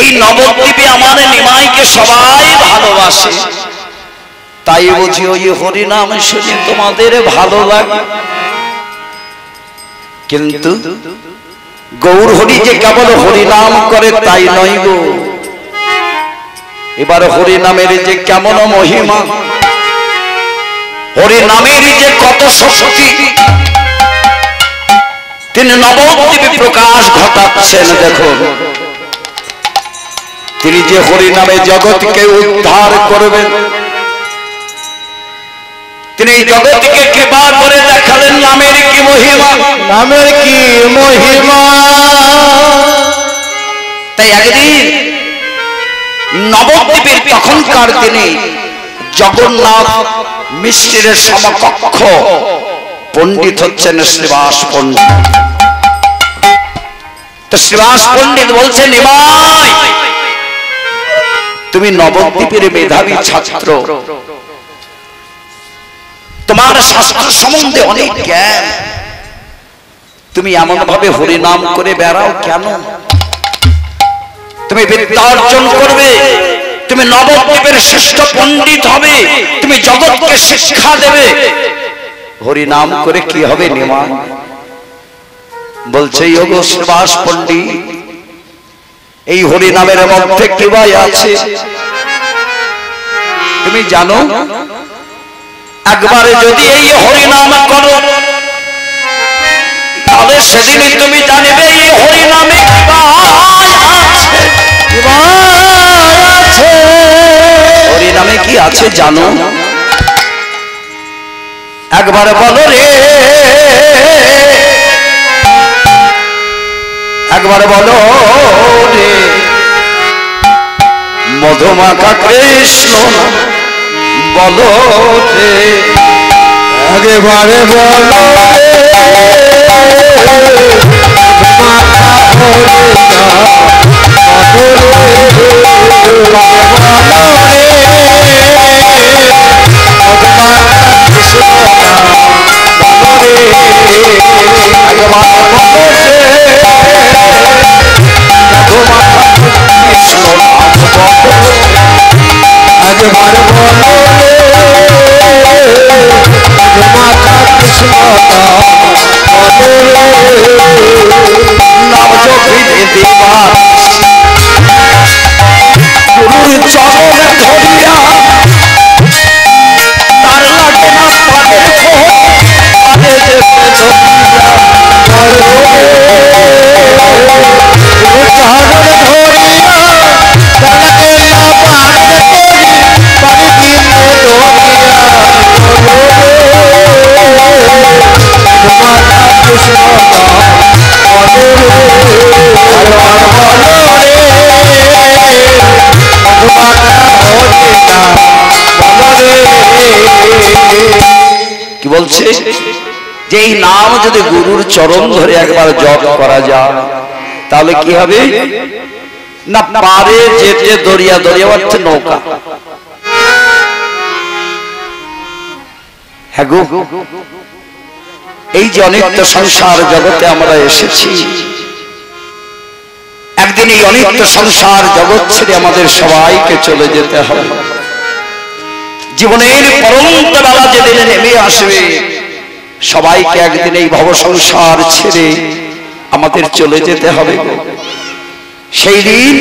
এই নবদ্বীপে আমার নিমাইকে সবাই ভালোবাসে, তাই বুঝি ওই হরিনাম শুনে তোমাদের ভালো লাগে। কিন্তু গৌর হরি যে কেবল হরিনাম করে তাই নয় গো, এবার হরিনামের যে কেমন মহিমা, হরিনামের যে কত শক্তি তিনি নবদ্বীপে প্রকাশ ঘটাচ্ছেন। দেখুন তিনি যে হরিনামে জগৎকে উদ্ধার করবেন, তিনি জগৎকে কৃপা করে দেখালেন নামের কি মহিমা, নামের কি মহিমা। তাই একদিন নবদ্বীপের তখনকার দিনে জগন্নাথ মিশ্রের সমকক্ষ পণ্ডিত হচ্ছেন শ্রীবাস পণ্ডিত। তো শ্রীবাস পণ্ডিত বলছেন নিমাই তুমি নবদ্বীপের মেধাবী ছাত্র, তোমার শাস্ত্র সম্বন্ধে অনেক জ্ঞান, তুমি এমন ভাবে হরিনাম করে বেড়াও কেন? তুমি বিদ্যা অর্জন করবে, তুমি নবদ্বীপের শ্রেষ্ঠ পণ্ডিত হবে, তুমি জগৎকে শিক্ষা দেবে, হরিনাম করে কি হবে নিমাই? বলছে ওগো শ্রীবাস পণ্ডিত এই হরিনামের মধ্যে কি ভাই আছে তুমি জানো? একবারে যদি এই হরিনাম করো তাহলে সেদিনই তুমি জানবে এই হরিনামে হরিনামে কি আছে জানো? একবার বলো রে, একবার বলো রে, মধুমাখা কৃষ্ণ বলো রে, একবারে বলো কি বলছে যে এই নাম যদি গুরুর চরণ ধরে একবার জপ করা যায় তাহলে কি হবে না, পারে যেতে দরিয়া, দরিয়া অর্থে নৌকা। হ্যাঁ গো, এই যে অনিত্য সংসার জগতে আমরা এসেছি, একদিন এই অনিত্য সংসার জগৎ ছেড়ে আমাদের সবাইকে চলে যেতে হবে। জীবনের পরন্ত বেলা যেদিন নেমে আসবে, সবাইকে একদিন এই ভব সংসার ছেড়ে আমাদের চলে যেতে হবে। সেই দিন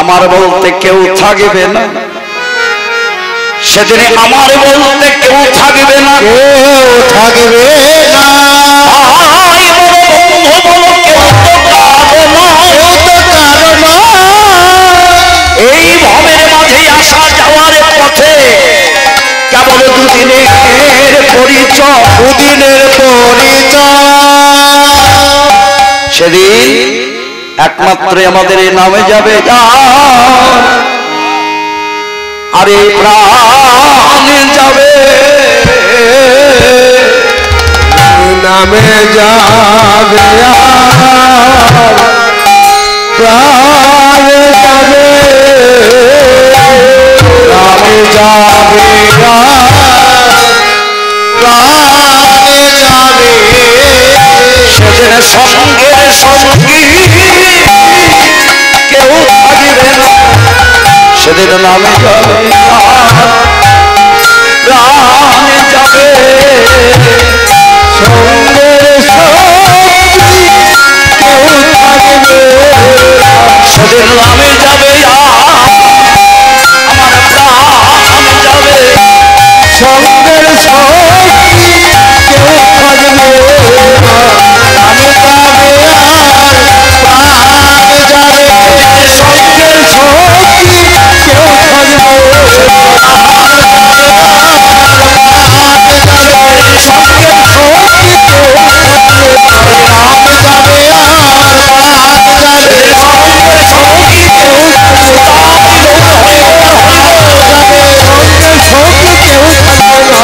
আমার বলতে কেউ থাকবে না, সেদিনে আমার বলতে কেউ থাকবে না, কেউ থাকবে না। ভাই বলো, বন্ধু বলো, কেউ তো কারো না। এই ভবের মাঝে আসা যাওয়ার পথে কেবল দুদিনের পরিচয়, দুদিনের পরিচয়। সেদিন একমাত্র আমাদের এই নামে যাবে আরে প্রাণ যাবে, নামে যাবে প্রাণ যাবে, নামে যাবে প্রাণ যাবে। সেদিন সঙ্গের সঙ্গী কেউ থাকবে না, সেদিন নামে যাবে প্রাণ যাবে, সঙ্গের সঙ্গী কেউ থাকবে না, সেদিন নামে যাবে আমার প্রাণ যাবে, সঙ্গের সঙ্গী কেউ থাকবে না, নামে যাবে আর প্রাণ যাবে। সঙ্গের সঙ্গী কেউ থাকবে না,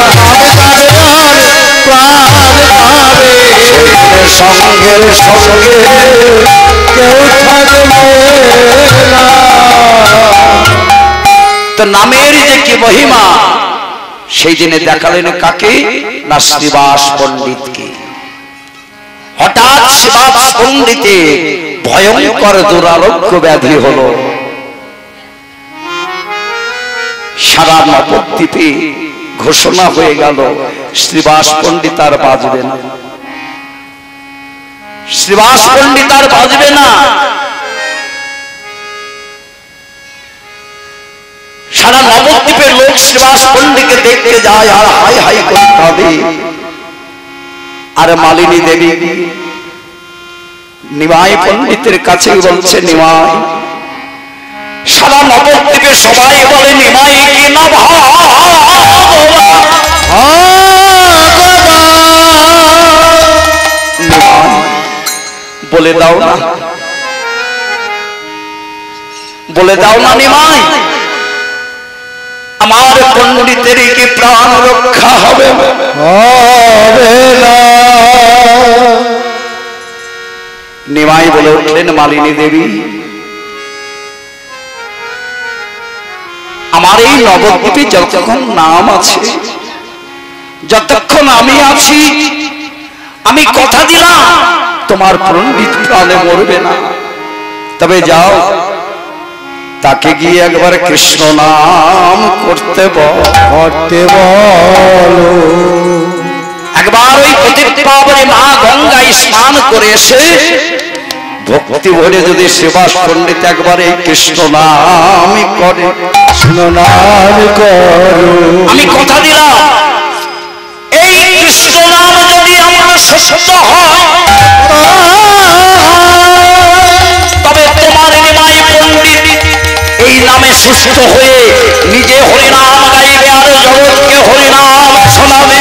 সঙ্গের সঙ্গে কেউ থাকবে না। তো নামের যে কি মহিমা, সেই দিনে দেখালেন কাকে না শ্রীবাস পণ্ডিতকে। হঠাৎ শ্রীবাস পণ্ডিতে ভয়ঙ্কর দুরারোগ্য ব্যাধি হলো। সারা নবদ্বীপে ঘোষণা হয়ে গেল শ্রীবাস পণ্ডিত আর বাঁচবে না, শ্রীবাস পণ্ডিত আর বাঁচবে না। সারা নবদ্বীপের লোক শ্রীবাস পণ্ডিতকে দেখতে যায় আর হাই হাই করতে হবে। আর মালিনী দেবী নিমাই পণ্ডিতের কাছে বলছে, নিমাই, সারা নবদ্বীপে সবাই বলে নিমাই কি না বলে দাও না, বলে দাও না নিমাই, আমার পণ্ডিতের কি প্রাণ রক্ষা হবে? হবে না। নিমাই বলে উঠলেন, মালিনী দেবী, আমার এই নবদ্বীপে যতক্ষণ নাম আছে, যতক্ষণ আমি আছি, আমি কথা দিলাম তোমার পণ্ডিত প্রাণে মরবে না। তবে যাও, তাকে গিয়ে একবার কৃষ্ণ নাম করতে বলো। একবার ওই পতিতপাবনী মা গঙ্গায় স্নান করে এসে ভক্তি ভরে যদি শ্রীবাস পণ্ডিত একবার এই কৃষ্ণ নাম করে, কৃষ্ণ নাম করো, আমি কথা দিলাম এই কৃষ্ণ নাম যদি আমার সত্য হয়, তবে তোমার নিমাই পণ্ডিত এই নামে সুস্থ হয়ে নিজে হরিনাম গাইবে আর জগৎকে হরিনাম শোনাবে।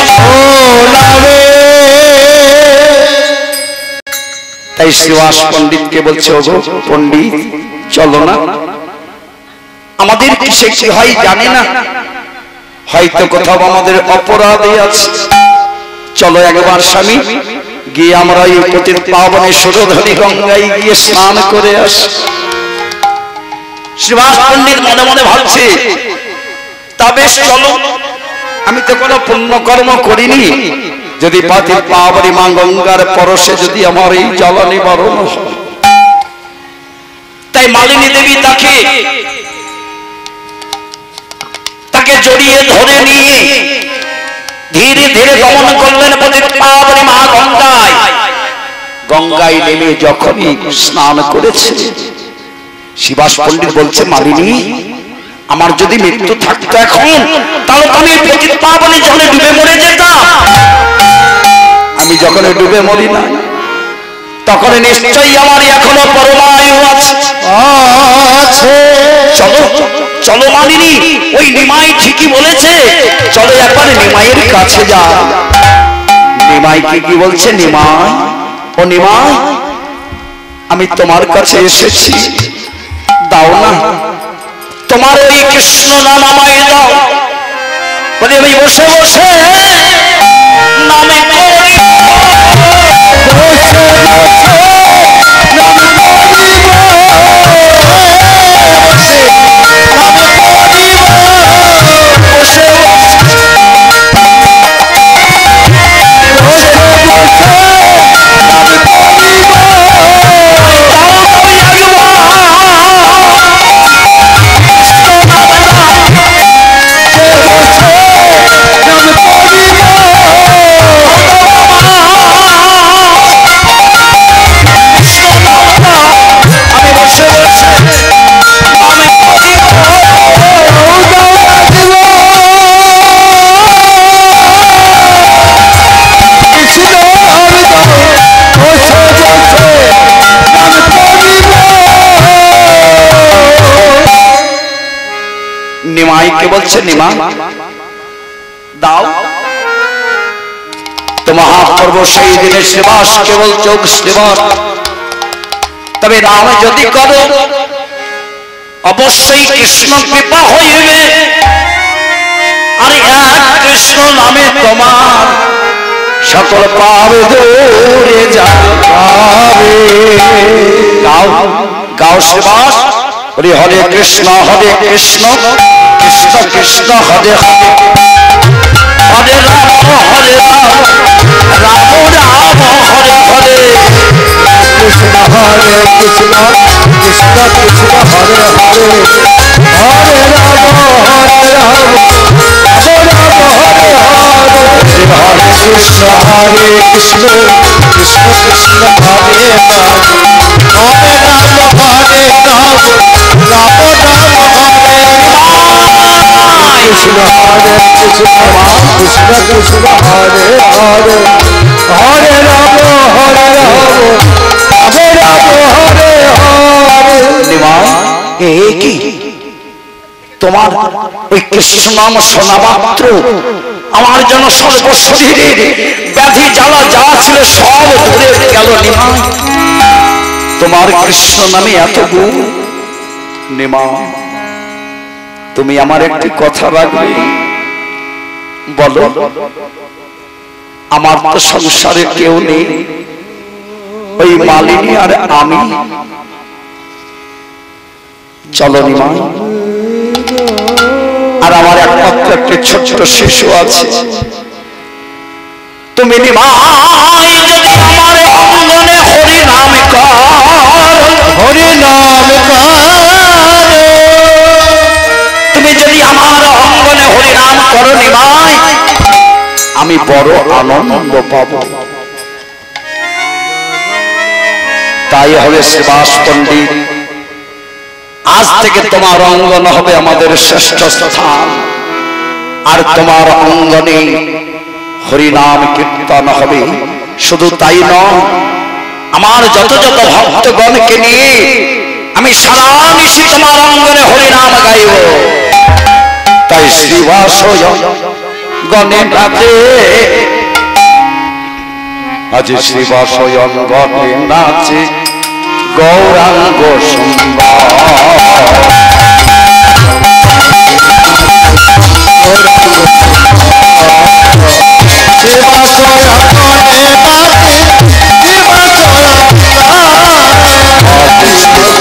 তাই শ্রীবাস পণ্ডিতকে বলছে, ওগো পণ্ডিত, চলো না, আমাদের কিসে কি হয় জানে না, হয়তো কোথাও আমাদের অপরাধী আছে, চলো একবার স্বামী গিয়ে আমরা এই পতিতপাবনী সুরধনী গঙ্গায় গিয়ে স্নান করে আসি। শ্রীবাস পণ্ডিত মনে মনে ভাবছে, তা বেশ চলো, আমি তো কোনো পুণ্যকর্ম করিনি, যদি পতিতপাবনী মা গঙ্গার পরশে যদি আমার এই জ্বালা নিবারণ হয়, মালিনী দেবী তাকে জড়িয়ে ধরে নিয়ে ধীরে ধীরে গমন করলেন পতিতপাবনী মা গঙ্গায়। গঙ্গায় নেমে যখনই স্নান করেছে, শিবাস পণ্ডিত বলছে, মালিনী, আমার যদি মৃত্যু থাকতো এখন, তাহলে আমি পতিতপাবনী জলে ডুবে মরে যেতাম। আমি যখন ডুবে মরি না, তখন নিশ্চয়ই আমার এখনো পরমায়ু আছে। চলো চলো মালিনী, ওই নিমাই ঠিকই বলেছে, চলো একবার নিমাইয়ের কাছে যা। নিমাই কি বলছে? নিমাই, ও নিমাই, আমি তোমার কাছে এসেছি, দাও না তোমার ওই কৃষ্ণ নাম আমায় দাও। বলে আমি বসে বসে নামে করি নিমাইকে বলছে, নিমা দাও। তো মহাপ্রভু সেই দিনে শ্রীবাস কেবল চোখ শ্রীবাস, তবে নাম যদি করো অবশ্যই কৃষ্ণ কৃপা হইবে, আর এক কৃষ্ণ নামে তোমার সকল পাপ দূরে যাবে। গাও গাও শ্রীবাস, হরে হরে কৃষ্ণ কৃষ্ণ কৃষ্ণ হরে হরে, হরে রাম রাম রাম হরে হরে, কৃষ্ণ হরে কৃষ্ণ কৃষ্ণ কৃষ্ণ হরে হরে, হরে রাম হরে রাম রাম রাম হরে হরে, হরে কৃষ্ণ হরে কৃষ্ণ কৃষ্ণ কৃষ্ণ হরে হরে, হরে রাম হরে রাম রাম রাম হরে হরে, কৃষ্ণ হরে কৃষ্ণ কৃষ্ণ কৃষ্ণ হরে হরে, হরে রাম হরে রাম হরে হরে। কি তোমার ওই কৃষ্ণ নাম শোনা মাত্র আমার যেন সর্বশরীরের ব্যাধি জ্বালা যা ছিল সব দূরে গেল। নিমা, তোমার কৃষ্ণ নামে এত গুণ। নিমা, তুমি আমার একটি কথা রাখবে? বলো। আমার তো সংসারে কেউ নেই, ওই মালিনী আর আমি। চলো নিমা, আর আমার একমাত্র একটি ছোট্ট শিশু আছে। তুমি নিমাই যদি আমার অঙ্গনে হরি নাম কর, হরি নাম কর, তুমি যদি আমার অঙ্গনে হরি নাম করো নিমাই, আমি বড় আনন্দ পাব। তাই হবে শ্রীবাস পণ্ডিত, আজ থেকে তোমার অঙ্গন হবে আমাদের শ্রেষ্ঠ স্থান, আর তোমার অঙ্গনে হরিনাম কীর্তন হবে। শুধু তাই নয়, আমার যত যত ভক্তগণকে নিয়ে আমি সারা নিশি তোমার অঙ্গনে হরিনাম গাইব। তাই শ্রীবাস গণে নাচে, আজ শ্রীবাস অঙ্গনে নাচে গৌরাঙ্গ সুন্দর। আমার শ্রীবাস অঙ্গনে নাচে গৌরাঙ্গ সুন্দর।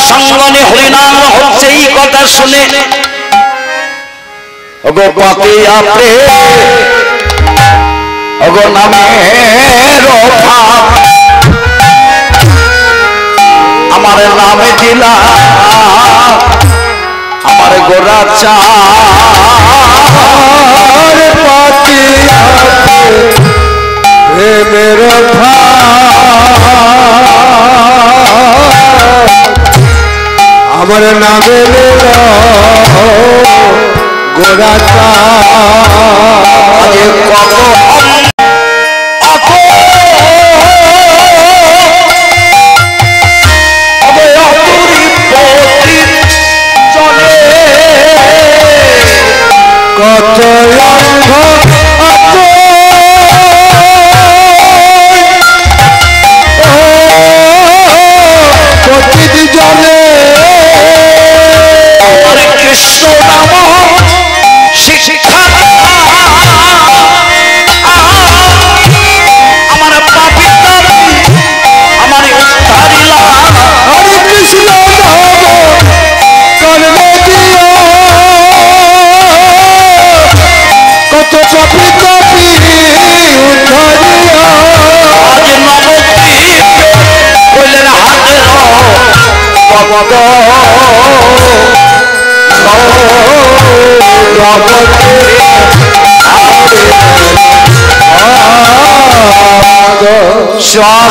সঙ্গনে হরিনাম হচ্ছে এই কথা শুনে ওগো পাপিয়া প্রেম ওগো নামের ভাব আমার নামে দিলা আমার গোরা চা প্রেমের আমার নামে গোরা চা কত জলে কৃষ্ণ নাম শিক্ষা আমার পাপি আমার উদ্ধারিলা হরে কৃষ্ণ কর্মে দিও কত পাপি পাপি উদ্ধারিয়া আজ নবদ্বীপ বললেন হাতের ভগত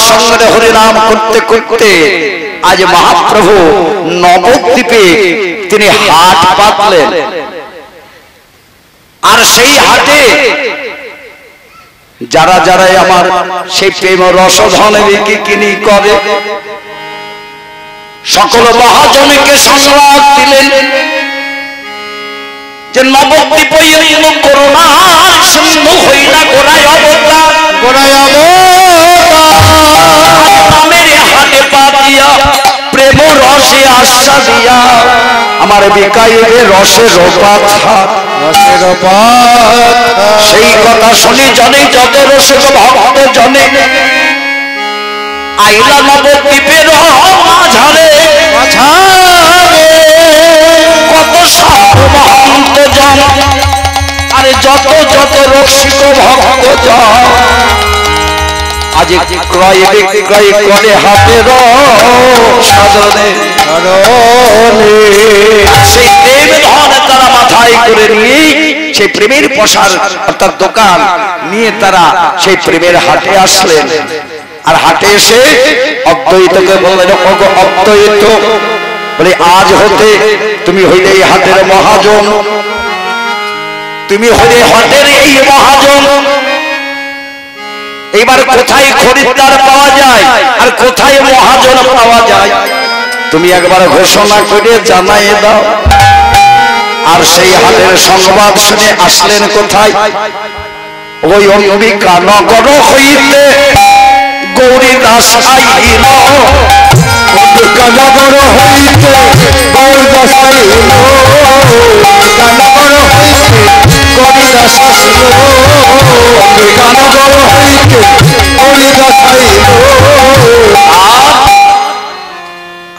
সঙ্গে হরিনাম করতে করতে আজ মহাপ্রভু নবদ্বীপে তিনি হাট পাতলেন আর সেই হাটে যারা যারাই আমার সেই প্রেম রসধনে বিক্রি করে সকল মহাজনকে সংবাদ দিলেন যে নবদ্বীপ করোনার সিন্ধু হইলা গোড়ায় অবতার নামের হাটে পা দিয়া প্রেম রসে আশা দিয়া আমার বিকাইবে রসে রোপাত সেই কথা শুনি জনে যত রসিক ভক্ত জনে আইলা নবদ্বীপের মাঝারে কত সব মহন্ত জন আরে যত যত রসিক ভক্ত জন আজ ক্রয় বিক্রয় করে হাতের সাধনে সেই প্রেম ধন তারা মাথায় করে নিয়ে সেই প্রেমের প্রসার অর্থাৎ দোকান নিয়ে তারা সেই প্রেমের হাটে আসলেন আর হাটে এসে অদ্বৈতকে বললেন অদ্বৈত বলে আজ হতে তুমি হইলে এই হাটের মহাজন তুমি হইলে হাটের এই মহাজন এবার কোথায় খরিদ্দার পাওয়া যায় আর কোথায় মহাজন পাওয়া যায় তুমি একবার ঘোষণা করে জানাই দাও আর সেই হাটের সংবাদ শুনে আসলেন কোথায় ওই অম্বিকা নগর হইতে গৌরী দাস আইল অম্বিকা নগর হইতে গৌরী দাস আইল অম্বিকা নগর হইতে গৌরী দাস আসিল অম্বিকা নগর হইতে গৌরী দাস আইল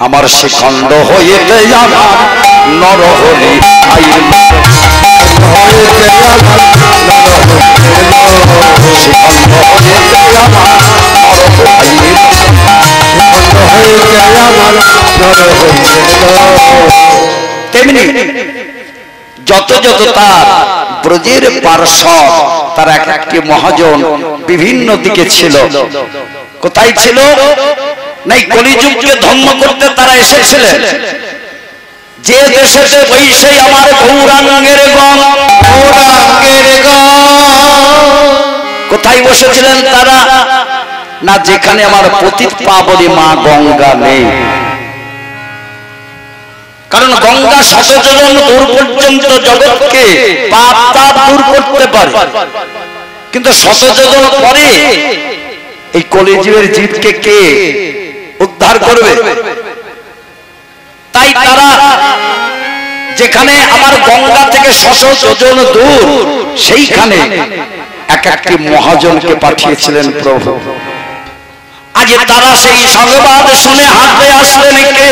আমার শিখণ্ড হইতে আমার নরহরি আইল হইতে আমার শিখণ্ড হইতে আমার তেমনি যত যত তার ব্রজের পার্শ্বদ তার এক একটি মহাজন বিভিন্ন দিকে ছিল কোথায় ছিল নাই কলিযুগকে ধন্য করতে তারা এসেছিলেন যে দেশেতে ওই সেই আমার গৌরাঙ্গের গণ কোথায় বসেছিলেন তারা না যেখানে আমার পতিত পাবনী মা গঙ্গা নেই কারণ গঙ্গা শতযোজন দূর পর্যন্ত জগৎকে পাপ তাপ দূর করতে পারে কিন্তু শতযোজন পরে এই কলিযুগের জীবকে কে উদ্ধার করবে তাই তারা যেখানে আমার গঙ্গা থেকে শতযোজন দূর সেইখানে এক একটি মহাজনকে পাঠিয়েছিলেন প্রভু আজ তারা সেই সংবাদ শুনে হাঁটতে আসলেন কে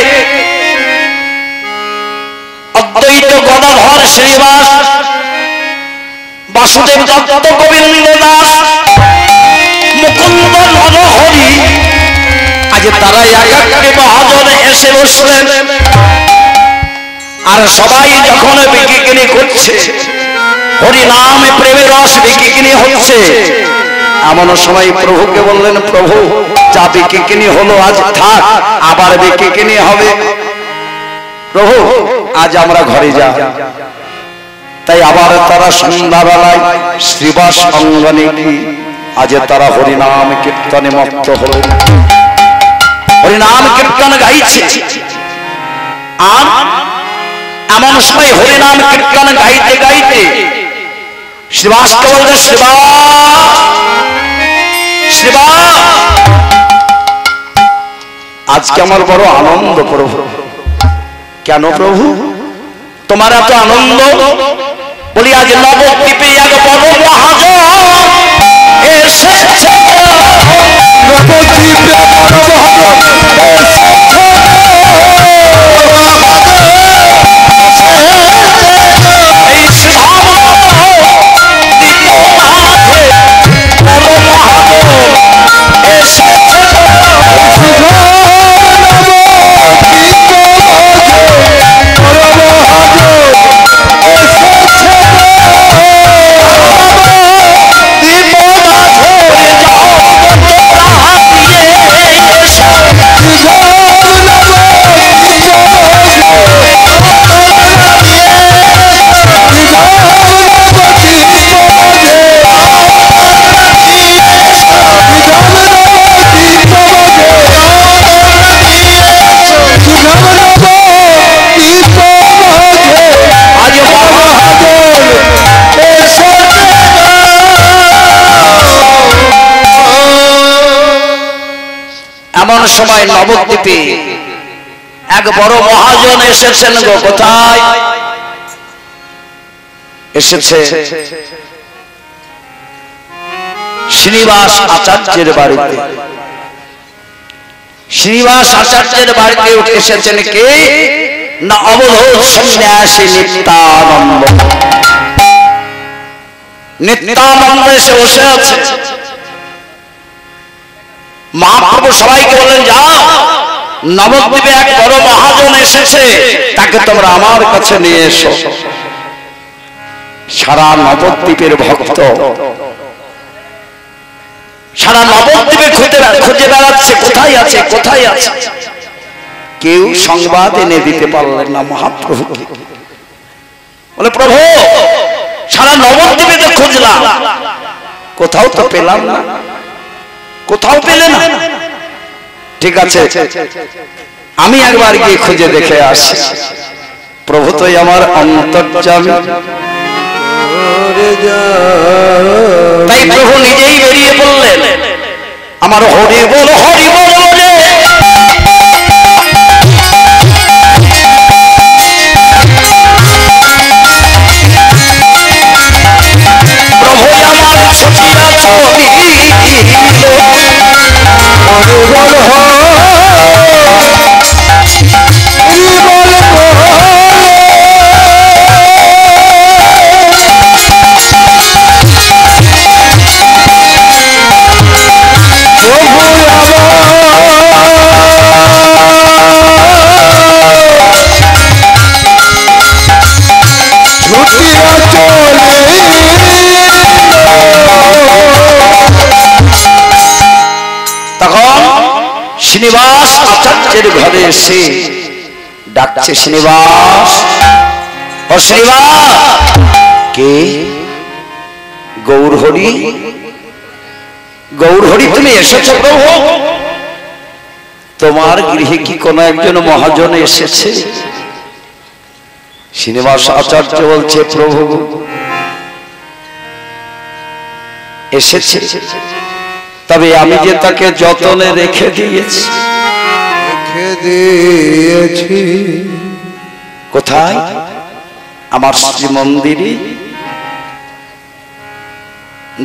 বাসুদেব দত্ত, গোবিন্দ দাস, মুকুন্দ নরহরি, আজ তারা এক একটি মহাজন এসে বসলেন। আর সবাই যখন বিকিকিনি করছে, হরি নামে প্রেমের রস বিকিকিনি হচ্ছে, এমন সময় প্রভুকে বললেন, প্রভু যা বিকিকিনি হলো আজ থাক, আবার বিকিকিনি হবে। প্রভু আজ আমরা ঘরে যাই। তাই আবার তারা সন্ধ্যাবেলায় শ্রীবাস অঙ্গনে কি আজ তারা হরিনাম কীর্তনে মত্ত হলেন, হরিনাম কীর্তন গাইছে। আর এমন সময় হরিনাম কীর্তন গাইতে গাইতে শ্রীবাসকে বলতে, শ্রীবাস শ্রীবাস, আজকে আমার বড় আনন্দ প্রভু। কেন প্রভু তোমার এত আনন্দ? বলি আজ নবদ্বীপে এক বড় মহাজন এসেছে, নবদ্বীপে বড় মহাজন এমন সময় নবদ্বীপে এক বড় মহাজন এসেছেন গো। কোথায় এসেছে? শ্রীনিবাস আচার্যের বাড়িতে। শ্রীনিবাস আচার্যের বাড়িতে এসেছেন কে না? অবধূত সন্ন্যাসী নিত্যানন্দ। নিত্যানন্দ এসে বসে আছে। মহাপ্রভু সবাইকে বললেন, যাও নবদ্বীপে এক বড় মহাজন এসেছে, তাকে তোমরা আমার কাছে নিয়ে এসো। সারা নবদ্বীপের ভক্ত সারা নবদ্বীপে খুঁজে বেড়াচ্ছে, কোথায় আছে কোথায় আছে। কেউ সংবাদ এনে দিতে পারলেন না মহাপ্রভু। বলে, প্রভু সারা নবদ্বীপে তো খুঁজলাম, কোথাও তো পেলাম না। কোথাও পেলে না? ঠিক আছে, আমি একবার গিয়ে খুঁজে দেখে আসি। প্রভু তো আমার অন্তর্যামী। তাই প্রভু নিজেই বেরিয়ে পড়লেন। আমার হরি বল হরি বল বলে প্রভু আমার ছবিরা ছবি শ্রীনিবাস আচার্যের ঘরে এসে ডাকছে, শ্রীনিবাস, ও শ্রীনিবাস। কে? গৌরহরি। গৌরহরি তুমি এসেছো প্রভু? তোমার গৃহে কি কোন একজন মহাজন এসেছে? শ্রীনিবাস আচার্য বলছে, প্রভু এসেছে, তবে আমি যে তাকে যতনে রেখে দিয়েছি। কোথায়? আমার শ্রী মন্দিরে।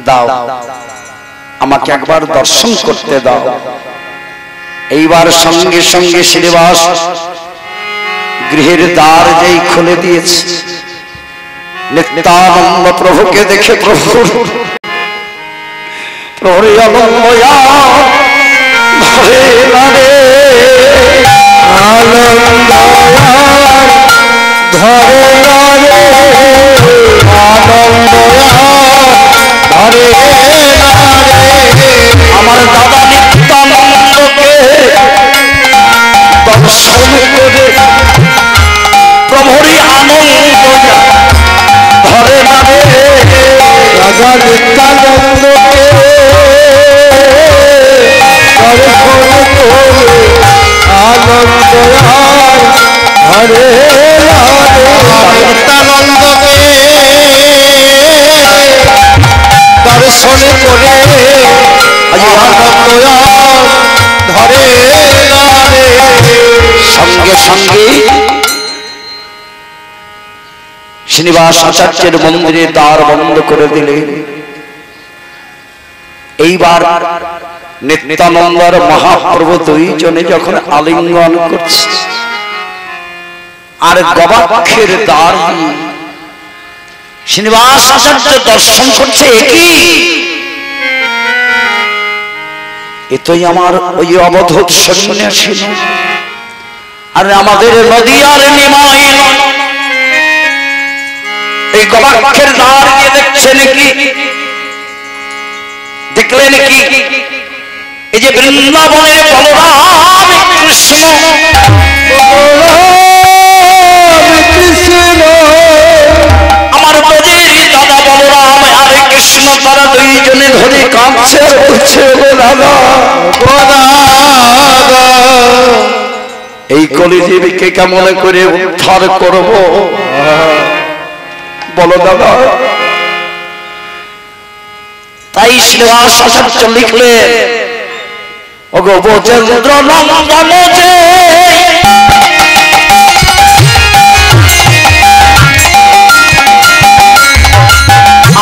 দাও, আমাকে একবার দর্শন করতে দাও। এইবার সঙ্গে সঙ্গে শ্রীনিবাস গৃহের দ্বার যেই খুলে দিয়েছে, নিত্যানন্দ প্রভুকে দেখে প্রভুর আনন্দয়া ধরে না রে, আনন্দয়া ধরে না রে, আনন্দয়া ধরে না রে। আমার দাদা নিত্যানন্দকে দর্শন করে প্রভুর আনন্দয়া ধরে না রে, রাজা নিত্যানন্দকে দর্শন করে আনন্দয়া ধরে না রে। নিত্যানন্দকে দর্শন করে আনন্দয়া ধরে না রে। সঙ্গে সঙ্গে শ্রীনিবাস আচার্যের মন্দিরে দ্বার বন্ধ করে দিলেন। এইবার নিত্যানন্দর মহাপ্রভু দুইজনে যখন আলিঙ্গন করছে আর গবাক্ষের দ্বার শ্রীনিবাস আচার্য দর্শন করছে, একই এতই আমার ওই অবধূত সন্ন্যাসী আর আমাদের নদীয়ার নিমাই এই গবাক্ষের দ্বার দিয়ে দেখছে নাকি, দেখলেন কি এই যে বৃন্দাবনের বলরাম কৃষ্ণ আমার ব্রজের দাদা বলরাম আর কৃষ্ণ তারা দুইজনে ধরে কাঁদছে বলছে, এই কলিজীবীকে কেমন করে উদ্ধার করব বলো দাদা। তাই শ্রীনিবাস আচার্য লিখলেন, ওগো ব্রজেন্দ্র নন্দন যে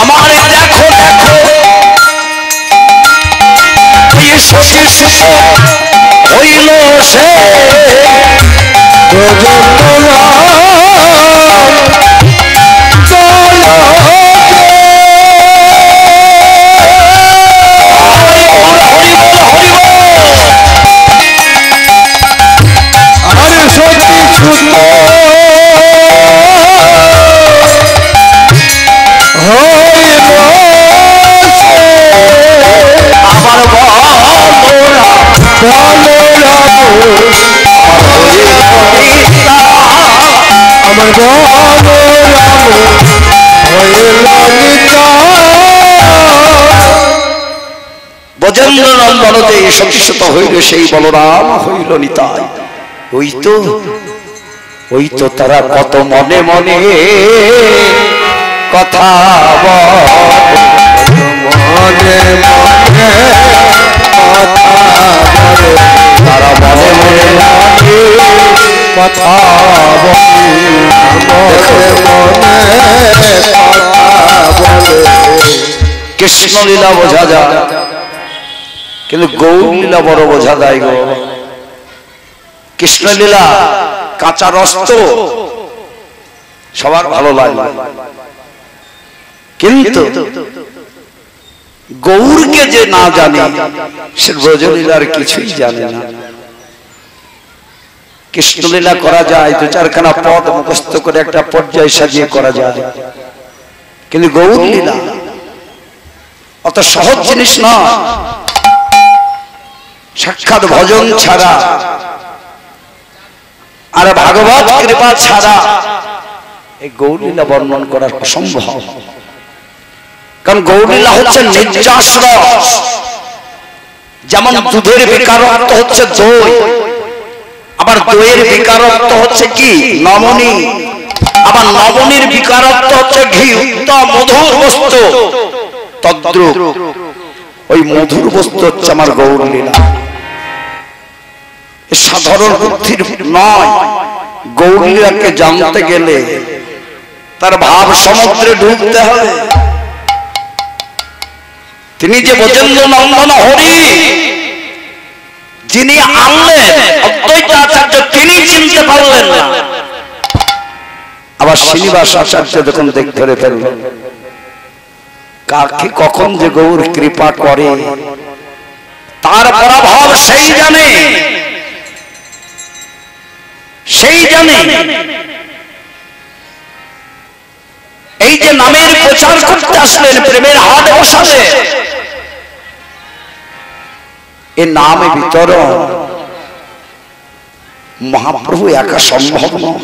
আমার দেখো দেখো এই শশী সুখ হইল সে ব্রজেন্দ্র নন্দন যে সতীশত হইল সেই বলরাম হইল নিতাই। ওই তো তারা কত মনে মনে কথা মনে মনে তারা মনে মনে কথা কৃষ্ণ লীলা বোঝা যায় কিন্তু গৌর লীলা বড় বোঝা যায় গো। কৃষ্ণ লীলা কাঁচা রস্ত সবার ভালো লাগে, কিন্তু গৌরকে যে না জানে সে ব্রজলীলার কিছুই জানে না। কৃষ্ণলীলা করা যায়, দু চারখানা পদ মুখস্থ করে একটা পর্যায় সাজিয়ে করা যায়, কিন্তু গৌর লীলা অত সহজ জিনিস নয়। সাক্ষাৎ ভজন ছাড়া আর ভাগবত কৃপা ছাড়া এই গৌর লীলা বর্ণন করা অসম্ভব। কারণ গৌর লীলা হচ্ছে নির্যাস রস। যেমন দুধের বিকারত্ব হচ্ছে দই, আবার দইয়ের বিকারত্ব হচ্ছে কি নবনী, আবার নবনীর বিকারত্ব হচ্ছে ঘি, উত্তম মধুর বস্তু। তদ্রূপ ওই মধুর বস্তু হচ্ছে আমার গৌর লীলা। সাধারণ বুদ্ধির নয়, গৌর লীলাকে জানতে গেলে তার ভাব সমুদ্রে ডুবতে হবে। তিনি যে ব্রজেন্দ্র নন্দন হরি যিনি আনলেন অদ্বৈত আচার্য, তিনি চিনতে পারলেন না। আবার আবার শ্রীনিবাস আচার্য যখন ধরে ফেলল, কাকে কখন যে গৌর কৃপা করে তার প্রভাব সেই জানে, সেই জানে। এই যে নামের প্রচার করতে আসলেন, প্রেমের হাট বসালে, এ নাম বিতরণ মহাপ্রভু একা সম্ভব নয়।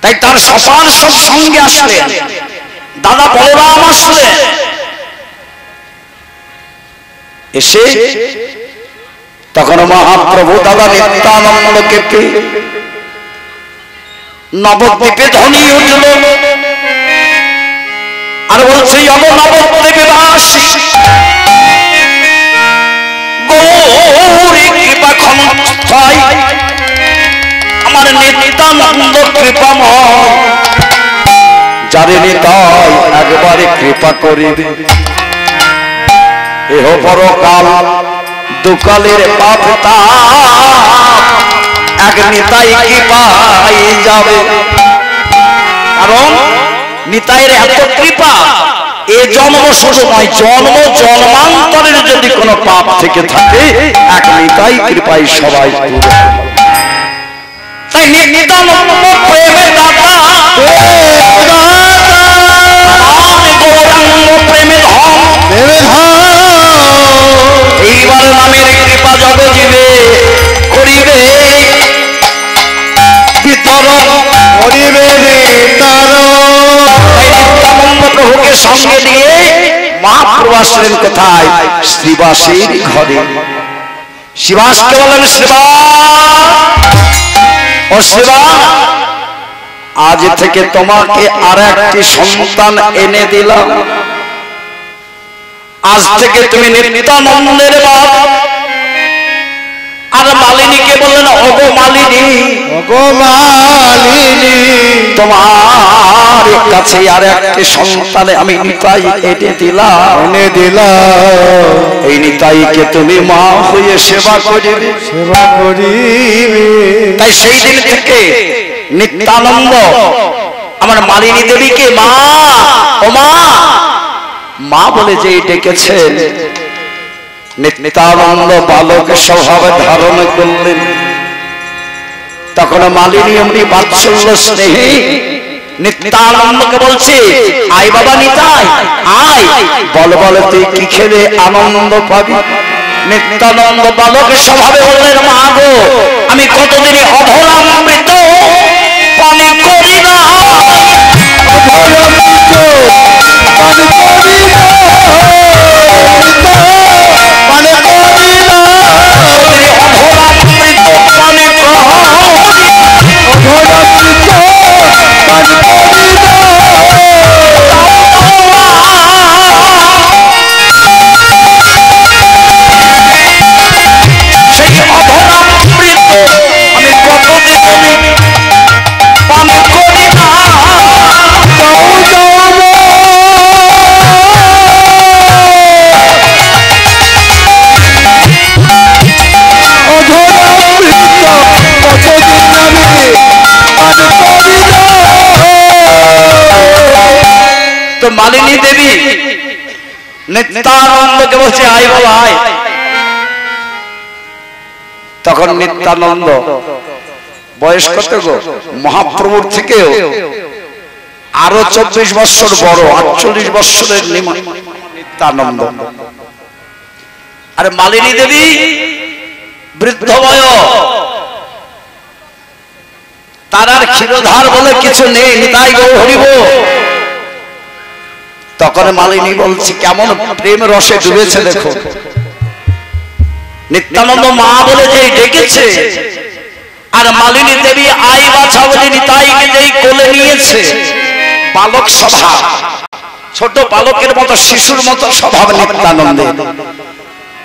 তাই তার সপার সব সঙ্গে আসলেন, দাদা বলরাম আসলেন, এসে তখন মহাপ্রভু দাদা নিত্যানন্দকে পেয়ে নবদ্বীপে ধ্বনি উঠল আর বলছে, অব নবদ্বীপে বাসী গৌরী কৃপা ক্ষমতায় আমার নিত্যানন্দ কৃপাময়, যারে নিতাই একবারে কৃপা করিবে, এহ পরকাল দুকালের পাপ এক নিতাই কৃপাই যাবে। কারণ নিতাইয়ের এত কৃপা, এ জন্ম শুধু নয়, জন্ম জন্মান্তরের যদি কোনো পাপ থেকে থাকে এক নিতাই কৃপাই সবাই দূর। তাই নিত্যানন্দ প্রেমের দাতা, গৌরাঙ্গ প্রেমের এইবার নামের কৃপা জগজীবে করিবে বিতরণ, করিবে বিতরণ। তাই নিত্যানন্দ প্রভুকে সঙ্গে নিয়ে মহাপ্রভু আসলেন কোথায়? শ্রীবাসের ঘরে। শ্রীবাসকে বলেন, ও শিবা, আজ থেকে তোমাকে আর একটি সন্তান এনে দিলাম, আজ থেকে তুমি নিত্যানন্দের বাপ। আর মালিনীকে বললেন, ওগো মালিনী, ওগো মালিনী, তোমার কাছে আর একটি সন্তান আমি নিতাই এনে দিলাম, এনে দিলাম। এই নিতাইকে তুমি মা হয়ে সেবা করিবে, সেবা করিবে। তাই সেই দিন থেকে নিত্যানন্দ আমার মালিনী দেবীকে মা, ও মা, মা বলে যে ডেকেছেন। নিত্যানন্দ বালক স্বভাবে ধারণ করলেন। তখন মালিনী এমনি বাৎসল্য স্নেহে নিত্যানন্দকে বলছে, আয় বাবা নিতাই, আয়, বল বল তুই কি খেলে আনন্দ পাবি। নিত্যানন্দ বালক স্বভাবে বললেন, মা গো, আমি কতদিন অধরামৃত পানি করি না, তো মালিনী দেবী নিত্যানন্দকে বলছে, আয় বাবা আয়। তখন নিত্যানন্দ বয়স কত গো? মহাপ্রভুর থেকেও আরো 24 বছর বড়, 48 বছরের নিত্যানন্দ। আর মালিনী দেবী বৃদ্ধ বয়স, তার আর ক্ষীরধার বলে কিছু নেই, নিতাই গৌর হরিব। তখন মালিনী বলছে, কেমন প্রেম রসে ডুবেছে দেখো। নিত্যানন্দ মা বলে যে ডেকেছে, আর মালিনী দেবী আই বাছা বলে নিতাইকে যেই কোলে নিয়েছে। বালক স্বভাব, ছোট বালকের মতো, শিশুর মতো স্বভাব নিত্যানন্দে।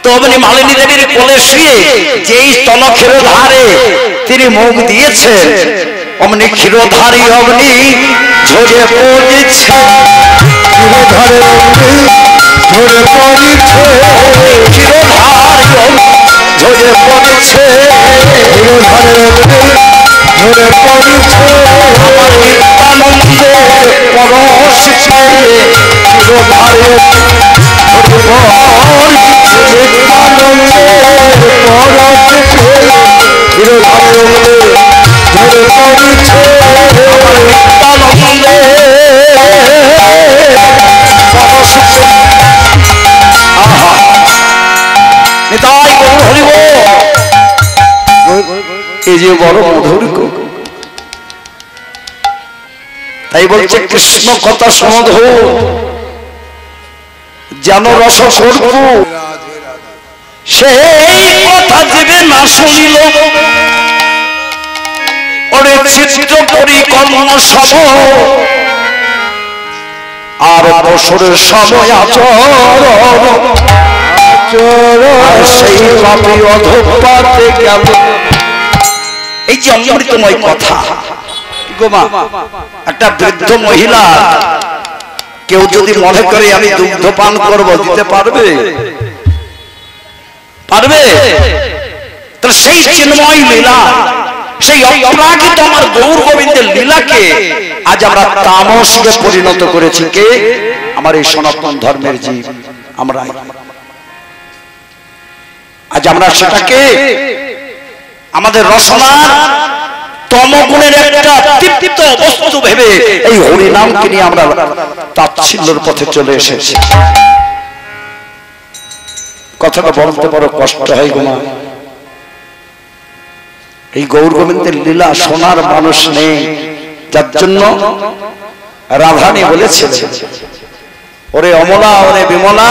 তো অমনি মালিনী দেবীর কোলে শুয়ে যেই স্তন ক্ষীরধারে তিনি মুখ দিয়েছে, অমনি ক্ষীরধারী অমনি ঝরে পড়েছে, ক্ষীরধারে ঝরে পড়েছে, ক্ষীরধারী ঝরে পড়েছে, ক্ষীরধারে ঝরে পড়েছে। পরশ পেয়ে চিরধারে এই যে বড় মধুর, তাই বলছে কৃষ্ণ কথা সমধু যেন রস সর্ব, সেই কথা জীবে না শুনিল ওরে চিত্র পরিকর্ম সম আর বছরের সময় আচরণ সেই পাপী অধঃপাতে গেল। এই যে অমৃতময় কথা গোমা, একটা বৃদ্ধ মহিলা কেউ যদি মনে করে আমি দুগ্ধ পান করবো, দিতে পারবে? পারবে? তো সেই চিন্ময় লীলা, সেই অপরাজিত আমার গৌর গোবিন্দের লীলাকে আজ আমরা তামসকে পরিণত করেছি। কে? আমার এই সনাতন ধর্মের জীব আমরা। আজ আমরা সেটাকে আমাদের রসনার তমগুণের একটা তৃপ্ত বস্তু ভেবে এই হরিনামকে নিয়ে আমরা তাচ্ছিল্যের পথে চলে এসেছি। কথাটা বলতে বড় কষ্ট হয় গোমা। এই গৌর গোবিন্দের লীলা শোনার মানুষ নেই, যার জন্য রাধানী বলেছিলেন ওরে অমলা ওরে বিমলা,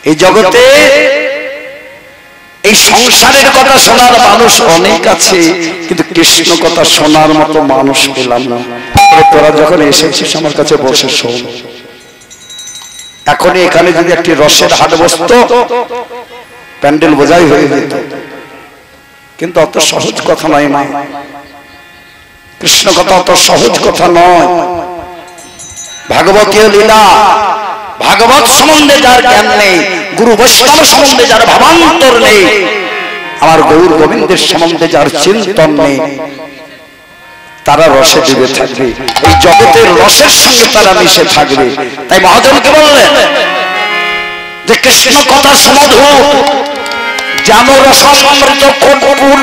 এই জগতে এই সংসারের কথা শোনার মানুষ অনেক আছে, কিন্তু কৃষ্ণ কথা শোনার মতো মানুষ পেলাম না। তোরা যখন এসেছিস আমার কাছে বসে শোন। এখনই এখানে যদি একটি রসের হাট বসতো প্যান্ডেল বোঝাই হয়ে যেত, কিন্তু অত সহজ কথা নয় মা। কৃষ্ণ কথা অত সহজ কথা নয়। ভাগবতীয় লীলা, ভাগবত সম্বন্ধে যার জ্ঞান নেই, গুরু বৈষ্ণব সম্বন্ধে যার ভাবান্তর নেই, আমার গৌর গোবিন্দের সম্বন্ধে যার চিন্তন নেই, তারা রসে ডুবে থাকবে, এই জগতের রসের সঙ্গে তারা মিশে থাকবে। তাই মহাজনকে বললেন যে কৃষ্ণ কথা সমধু যেন রসামৃত কর্পূর,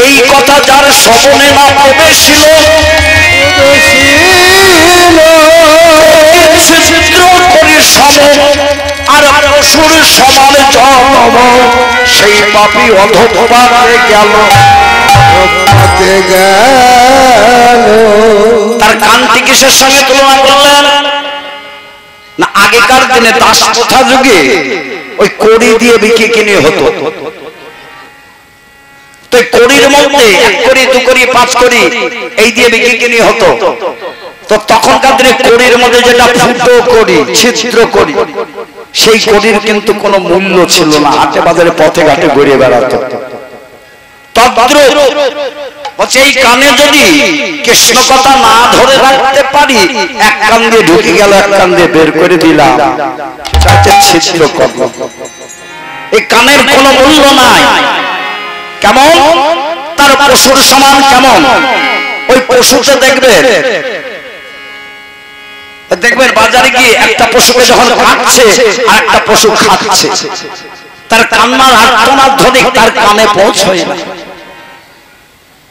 এই কথা যার শ্রবণে না প্রবেশিল আর পশুর সমান জন্ম, সেই পাপী অধঃপাতে গেল। তার কান্তি কিসের সঙ্গে তুলনা করলেন না? আগেকার দিনে দাস প্রথা যুগে ওই কড়ি দিয়ে বিক্রি কিনে হতো। তো কড়ির মধ্যে 1 কড়ি 2 কড়ি 5 কড়ি এই দিয়ে বিক্রি কিনে হতো। তো তখনকার দিনে কড়ির মধ্যে যেটা ফুটো কড়ি, ছিদ্র কড়ি, সেই কড়ির কিন্তু কোনো মূল্য ছিল না, হাটে বাজারে পথে ঘাটে ঘুরে বেড়াতো। এই কানে যদি কৃষ্ণ কথা না ধরে রাখতে পারি, এক কান দিয়ে ঢুকে গেল, এক কান দিয়ে বের করে দিলাম, ছিদ্র কর্ম। এই কানের কোনো মূল্য নাই। কেমন? তার পশুর সমান। কেমন? ওই পশুতে দেখবেন বাজারে গিয়ে একটা পশুকে যখন কাটছে আর একটা পশু খাচ্ছে, তার কান্নার আর্তনাদ ধ্বনি তার কানে পৌঁছয় না।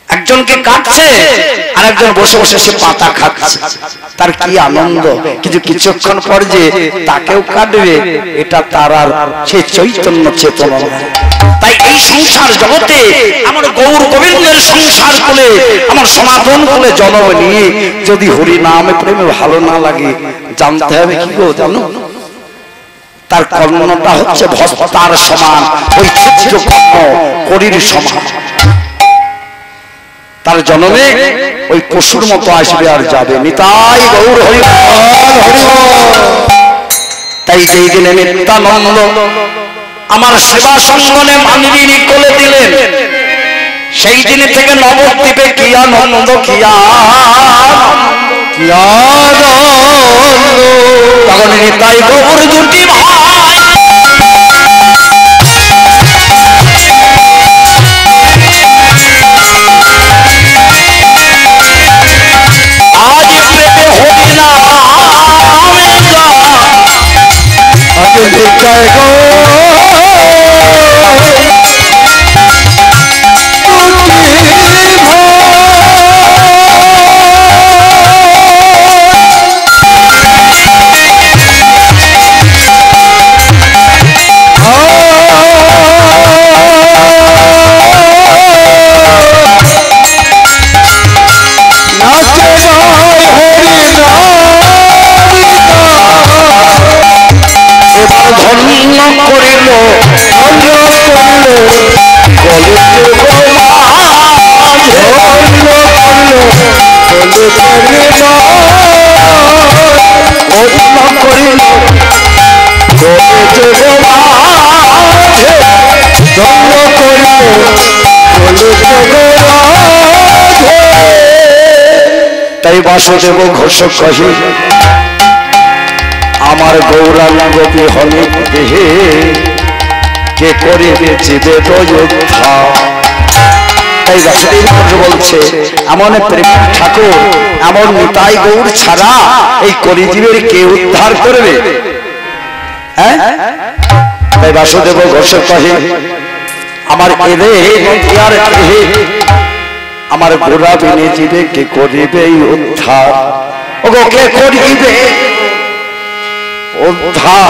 একজনকে কাটছে আর একজন বসে বসে সে পাতা খাচ্ছে, তার কি আনন্দ। কিন্তু কিছুক্ষণ পর যে তাকেও কাটবে, এটা তার আর সেই চৈতন্য চেতনা। তাই এই সংসার জগতে আমার গৌর গোবিন্দের সংসার কুলে, আমার সনাতন কুলে জন্ম নিয়ে যদি হরি নামে প্রেমে ভালো না লাগে, জানতে হবে কি গো জানো, তার কর্মটা হচ্ছে ভস্তার সমান, ওই ছিদ্র কর্ম করির সমান। তার জন্মে ওই পশুর মতো আসবে আর যাবে। নিতাই গৌর হরি হরি। তাই যেই দিনে নিত্যানন্দ আমার সেবা সঙ্গনে মানবীর কোলে দিলেন, সেই দিন থেকে নবদ্বীপে কি আনন্দ, কি আনন্দ। তখন নিতাই গৌর দুটি ভাই বাসুদেব ঘোষ কহে আমার গৌরাঙ্গ বিহনে দেহে কে করিবে জীবে যোদ্ধা। তাই বাসুদেব বলছে এমন প্রেম ঠাকুর এমন নিতাই গৌর ছাড়া এই কলিজীবের কে উদ্ধার করবে? হ্যাঁ, তাই বাসুদেব ঘোষ কহে আমার এলে নদিয়ার দেহে আমার গোরা বিনে জীবে কে করিবে উদ্ধার। ওগো কে করিবে উদ্ধার?